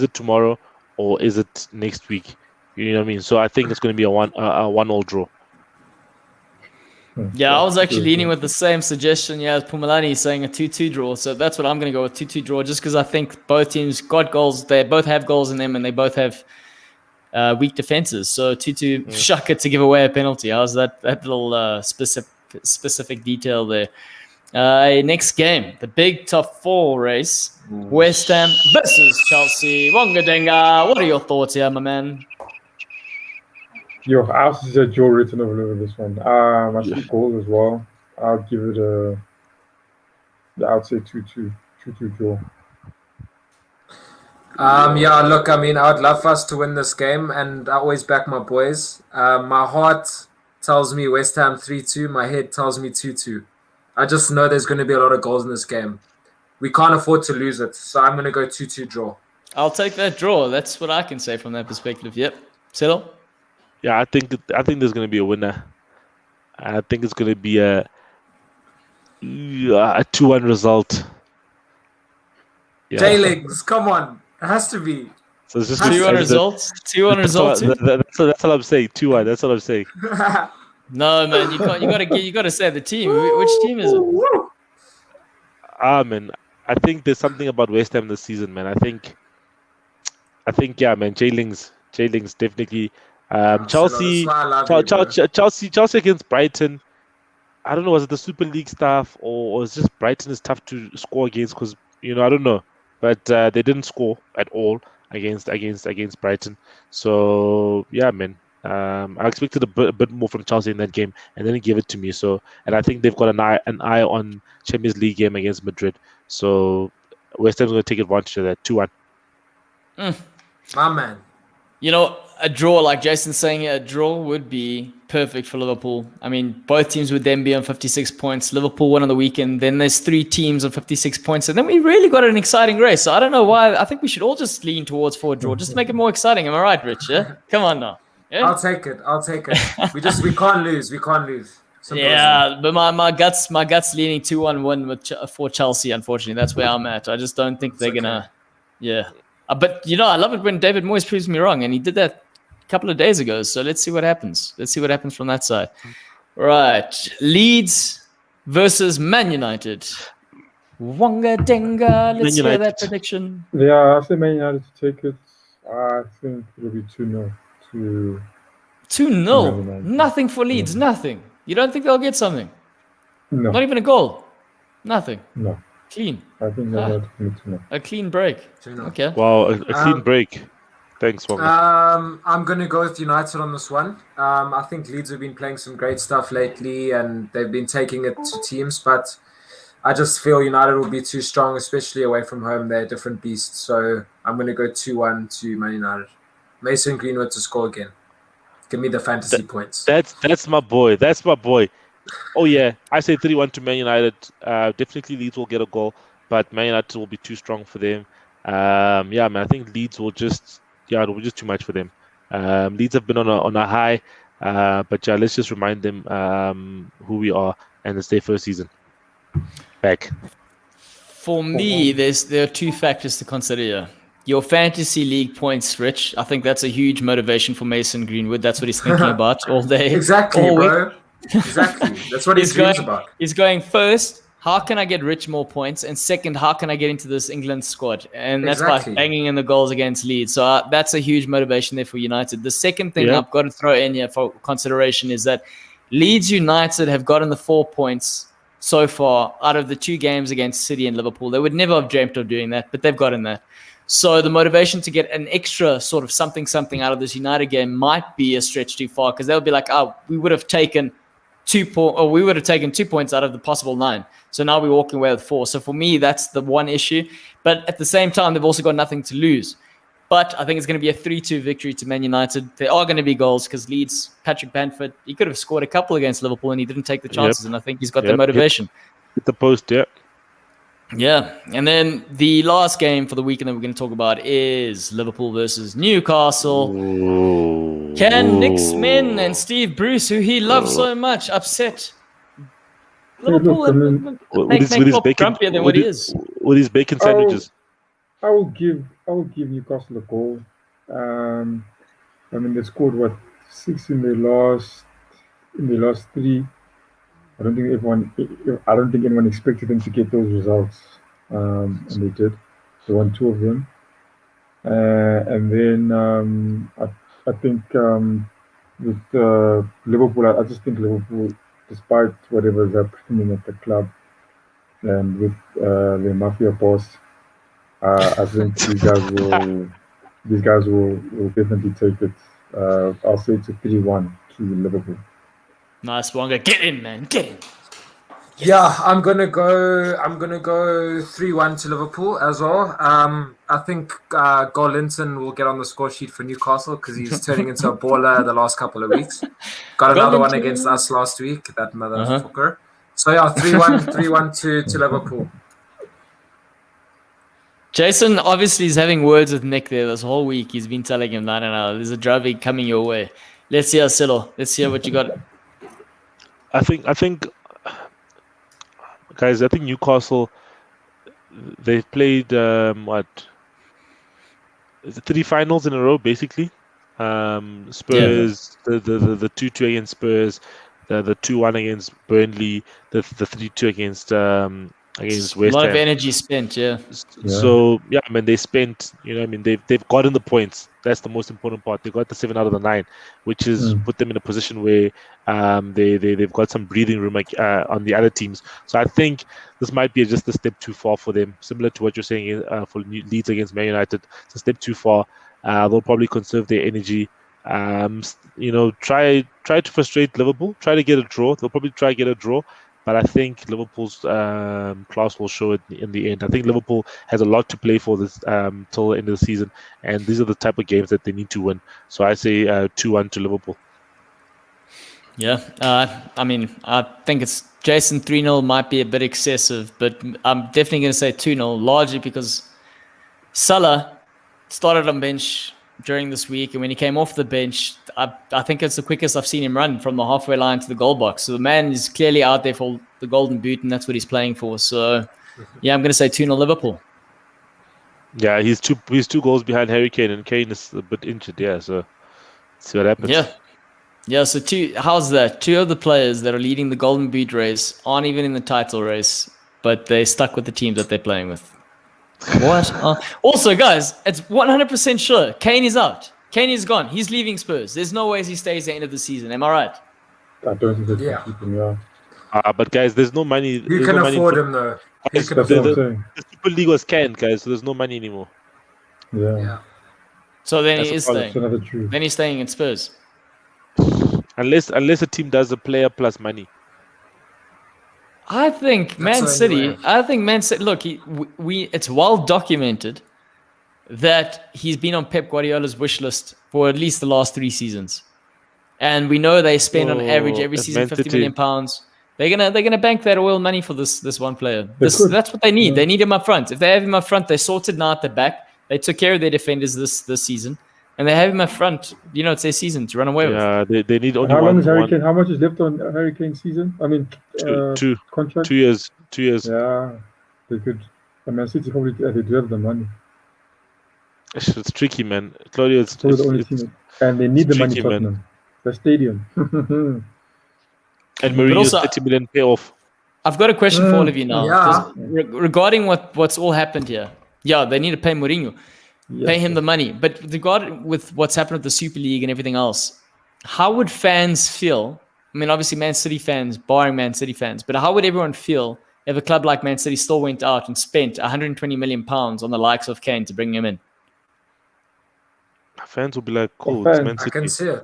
B: it tomorrow, or is it next week? You know what I mean? So I think it's going to be a 1-1 draw.
A: Yeah, I was actually leaning with the same suggestion. Yeah, as Pumalani saying a 2-2 draw. So that's what I'm going to go with, 2-2 draw, just because I think both teams got goals. They both have goals in them, and they both have weak defenses. So 2-2, Shaka to give away a penalty. How's that little specific detail there? Next game, the big top 4 race. West Ham versus Chelsea. Wongadenga, what are your thoughts here, my man?
D: Yo, I also said Joe written over this one. I see goals as well. I'll give it I'd say 2-2 draw.
C: Yeah, look, I mean, I would love for us to win this game, and I always back my boys. My heart tells me West Ham 3-2. My head tells me 2-2. I just know there's going to be a lot of goals in this game. We can't afford to lose it, so I'm going to go 2-2 draw.
A: I'll take that draw. That's what I can say from that perspective. Yep. Settle?
B: Yeah, I think there's going to be a winner. I think it's going to be a 2-1 result.
C: Yeah. J-Legs, come on. It has to be.
A: So it's just 2-1 results? 2-1 results?
B: That's all I'm saying. 2-1. That's all I'm saying.
A: No, man, you can't. You gotta say the team. Which team is it?
B: Man, I think there's something about West Ham this season, man. I think, yeah, man. J-Lings definitely. Chelsea against Brighton. I don't know. Was it the Super League stuff, or it's just Brighton is tough to score against? Because I don't know, but they didn't score at all against Brighton. So yeah, man. I expected a bit more from Chelsea in that game, and then he gave it to me. So, and I think they've got an eye on Champions League game against Madrid. So, West Ham's going to take advantage of that. 2-1.
C: My man.
A: A draw, like Jason's saying, a draw would be perfect for Liverpool. I mean, both teams would then be on 56 points. Liverpool won on the weekend. Then there's 3 teams on 56 points. And then we really got an exciting race. So I don't know why. I think we should all just lean towards for a draw, just to make it more exciting. Am I right, Rich? Yeah? Come on now. Yeah?
C: I'll take it. We can't lose. Simple
A: yeah, but my guts leaning 2-1 win for Chelsea. Unfortunately, that's where I'm at. I just don't think they're gonna. Yeah, but I love it when David Moyes proves me wrong, and he did that a couple of days ago. So let's see what happens. From that side. Right, Leeds versus Man United. Wonga Denga. Let's hear that prediction.
D: Yeah, I say Man United to take it. I think it'll be 2-0.
A: 2-0. Nothing for Leeds. Yeah. Nothing. You don't think they'll get something?
D: No.
A: Not even a goal. Nothing.
D: No.
A: Clean.
D: I think they're not going to.
A: A clean break. Okay.
B: Wow, a clean break. Thanks, Wonga.
C: I'm going to go with United on this one. I think Leeds have been playing some great stuff lately, and they've been taking it to teams, but I just feel United will be too strong, especially away from home. They're a different beast. So I'm going to go 2-1 to Man United. Mason Greenwood to score again. Give me the fantasy points.
B: That's my boy. Oh yeah, I say 3-1 to Man United. Definitely Leeds will get a goal, but Man United will be too strong for them. Yeah, man, I think Leeds will it'll be just too much for them. Leeds have been on a high, but yeah, let's just remind them who we are, and it's their first season back.
A: For me, there are 2 factors to consider here. Your fantasy league points, Rich. I think that's a huge motivation for Mason Greenwood. That's what he's thinking about all day.
C: Exactly, bro. Exactly. That's what he's dreams about.
A: He's going first, how can I get Rich more points? And second, how can I get into this England squad? And that's by banging in the goals against Leeds. So that's a huge motivation there for United. The second thing I've got to throw in here for consideration is that Leeds United have gotten the 4 points so far out of the 2 games against City and Liverpool. They would never have dreamt of doing that, but they've gotten that. So the motivation to get an extra sort of something out of this United game might be a stretch too far, because they'll be like, we would have taken 2 points out of the possible 9. So now we're walking away with 4. So for me, that's the one issue. But at the same time, they've also got nothing to lose. But I think it's going to be a 3-2 victory to Man United. There are going to be goals because Leeds, Patrick Bamford, he could have scored a couple against Liverpool and he didn't take the chances. And I think he's got the motivation.
B: Hit the post, yeah.
A: Yeah. And then the last game for the weekend that we're going to talk about is Liverpool versus Newcastle. Can Nick's men and Steve Bruce, who he loves so much, upset Liverpool and make Klopp grumpier than what he is?
B: With his bacon sandwiches.
D: I will give Newcastle a goal. They scored 6 in the last 3. I don't think anyone expected them to get those results, and they did. They won 2 of them, and then I think with Liverpool, I just think Liverpool, despite whatever is happening at the club and with the mafia boss, I think these guys will definitely take it. I'll say it's a 3-1 to Liverpool.
A: Nice, Wonga. Get in, man. Get in.
C: Yeah, I'm gonna go 3-1 to Liverpool as well. I think Goalloungetv will get on the score sheet for Newcastle because he's turning into a baller the last couple of weeks. Got another one against us last week, that motherfucker. So yeah, 3-1 to Liverpool.
A: Jason obviously is having words with Nick there this whole week. He's been telling him, no, there's a drivey coming your way. Let's hear Silo. Let's hear what you got.
B: I think, guys, Newcastle, they've played, 3 finals in a row, basically. Spurs, the 2-2 against Spurs, the 2-1 against Burnley, the 3-2 against West Ham. A
A: lot of energy spent, yeah.
B: So they spent. They've gotten the points. That's the most important part. They got the 7 out of the 9, which is put them in a position where they've got some breathing room on the other teams. So I think this might be just a step too far for them. Similar to what you're saying for Leeds against Man United, it's a step too far. They'll probably conserve their energy. Try to frustrate Liverpool. Try to get a draw. They'll probably try to get a draw. But I think Liverpool's class will show it in the end. I think Liverpool has a lot to play for this till the end of the season, and these are the type of games that they need to win. So I say 2-1 to Liverpool.
A: Yeah, I think it's Jason 3-0 might be a bit excessive, but I'm definitely going to say 2-0, largely because Salah started on bench during this week, and when he came off the bench, I think it's the quickest I've seen him run from the halfway line to the goal box. So the man is clearly out there for the golden boot, and that's what he's playing for. So, yeah, I'm going to say 2-0 Liverpool.
B: Yeah, he's two goals behind Harry Kane, and Kane is a bit injured. Yeah, so let's see what happens.
A: Yeah. So how's that? 2 of the players that are leading the golden boot race aren't even in the title race, but they're stuck with the team that they're playing with. What? Also, guys, it's 100% sure Kane is out. Kane is gone. He's leaving Spurs. There's no way he stays at the end of the season. Am I right?
D: I don't think they can keep him, yeah.
B: But guys, there's no money.
C: You can afford him, though.
B: The Super League was canned, guys, so there's no money anymore.
D: Yeah.
A: So then he is staying.
D: That's another truth.
A: Then he's staying in Spurs.
B: Unless a team does a player plus money.
A: I think Man City. Look, it's well documented that he's been on Pep Guardiola's wish list for at least the last 3 seasons, and we know they spend on average every season £50 million. They're gonna bank that oil money for this one player. That's what they need. They need him up front. If they have him up front, they sorted now at the back. They took care of their defenders this season, and they have him up front. It's their season to run away with.
B: Yeah, they need only
D: how long
B: one.
D: Is Harry Kane, how much is left on Harry Kane's season? I mean,
B: two
D: contract.
B: 2 years. 2 years.
D: Yeah, they could. Man City probably they do have the money.
B: It's tricky, man. Claudio, it's
D: the only team, and they need the money.
B: Tottenham.
D: Man. The stadium.
B: And Mourinho's 30 million payoff.
A: I've got a question for all of you now.
C: Yeah.
A: Regarding what's all happened here. Yeah, they need to pay Mourinho. Pay him the money. But regarding with what's happened with the Super League and everything else, how would fans feel? I mean, obviously Man City fans, barring Man City fans, but how would everyone feel if a club like Man City still went out and spent £120 million on the likes of Kane to bring him in?
B: Fans will be like, cool, it's Man City.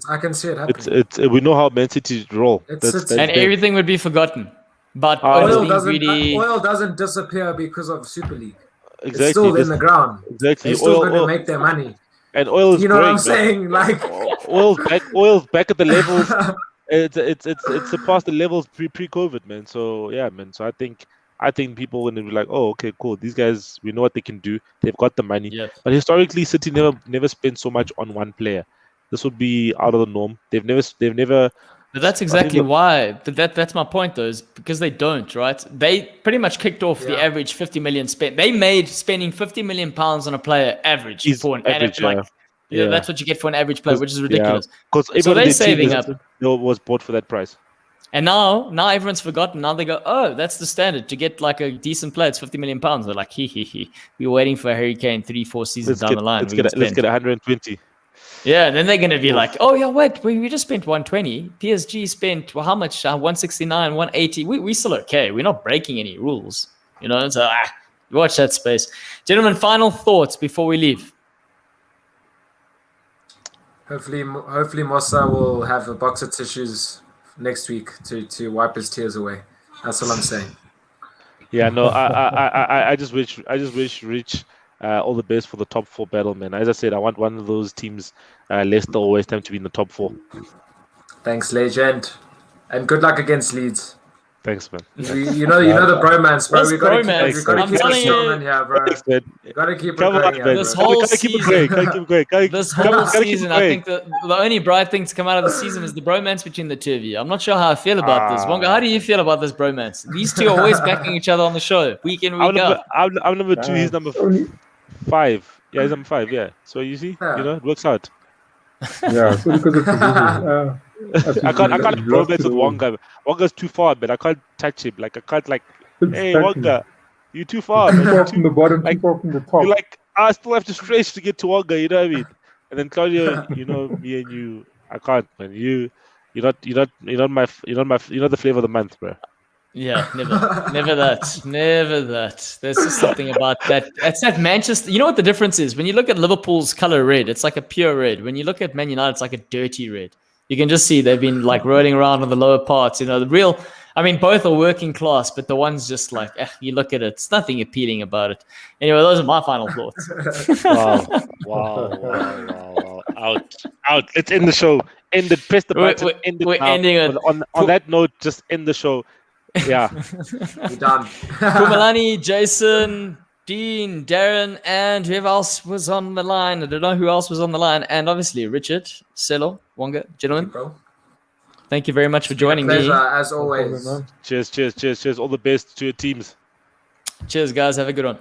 C: I can see it happening.
B: We know how Man City roll.
A: And everything would be forgotten. But
C: oil doesn't disappear because of Super League.
B: Exactly.
C: It's still in the ground.
B: Exactly.
C: They're still going to make their money.
B: And oil is
C: You know
B: growing,
C: what I'm saying? Like,
B: oil's back at the levels. It's surpassed the levels pre-COVID, man. So yeah, man. So I think people are gonna be like, oh, okay, cool. These guys, we know what they can do. They've got the money.
A: Yes.
B: But historically, City never spent so much on one player. This would be out of the norm. They've never.
A: But that's exactly why. But that's my point, though, is because they don't, right? They pretty much kicked off the average 50 million spent. They made spending 50 million pounds on a player average for an average. That's what you get for an average player, which is ridiculous.
B: Because
A: so they're saving up.
B: Was bought for that price.
A: And now everyone's forgotten. Now they go, oh, that's the standard to get like a decent player. It's 50 million pounds. They're like, he. We're waiting for Harry Kane 3-4 seasons down the line.
B: Let's get 120.
A: Yeah, and then they're going to be like, oh, yeah, wait, we just spent 120. PSG spent, well, how much? 169, 180. We're still okay. We're not breaking any rules. You know, so watch that space. Gentlemen, final thoughts before we leave.
C: Hopefully Mossa will have a box of tissues next week to wipe his tears away. That's all I'm saying.
B: Yeah, no, I just wish Rich all the best for the top 4 battle, man. As I said, I want one of those teams, Leicester or West Ham, to be in the top 4.
C: Thanks, legend, and good luck against Leeds.
B: Thanks, man.
C: You know the bromance, bro. We got to keep it going here, bro.
B: Thanks, man.
C: Got to keep it going here.
A: This whole season,
B: this
A: whole season, I think the only bright thing to come out of the season is the bromance between the two of you. I'm not sure how I feel about this. Wonga, how do you feel about this bromance? These two are always backing each other on the show, week in, week out.
B: I'm number 2. He's number 5. Yeah, he's number 5. Yeah. So you see, it works out.
D: Yeah. So because of position,
B: I can't bromance with Wonga. Wonga's too far, man. I can't touch him. Like I can't hey Wonga, you're too far, man.
D: Too far from the bottom, too far from the top.
B: You're like, I still have to stretch to get to Wonga, you know what I mean? And then Claudio, me and you, I can't, man. You're not the flavor of the month, bro.
A: Yeah, never that. There's just something about that. It's that Manchester. You know what the difference is? When you look at Liverpool's color red, it's like a pure red. When you look at Man United, it's like a dirty red. You can just see they've been like rolling around on the lower parts. The real, both are working class, but the one's just like, you look at it, it's nothing appealing about it. Anyway, those are my final thoughts.
B: Wow. Out. Let's end the show. End it. Press the button.
A: We're ending it.
B: On that note, just end the show. Yeah.
C: We're done.
A: Pumalani, Jason, Dean, Darren, and whoever else was on the line. I don't know who else was on the line. And obviously, Richard, Selo, Wonga, gentlemen. Thank you very much for joining me.
C: As always.
B: Cheers. All the best to your teams.
A: Cheers, guys. Have a good one.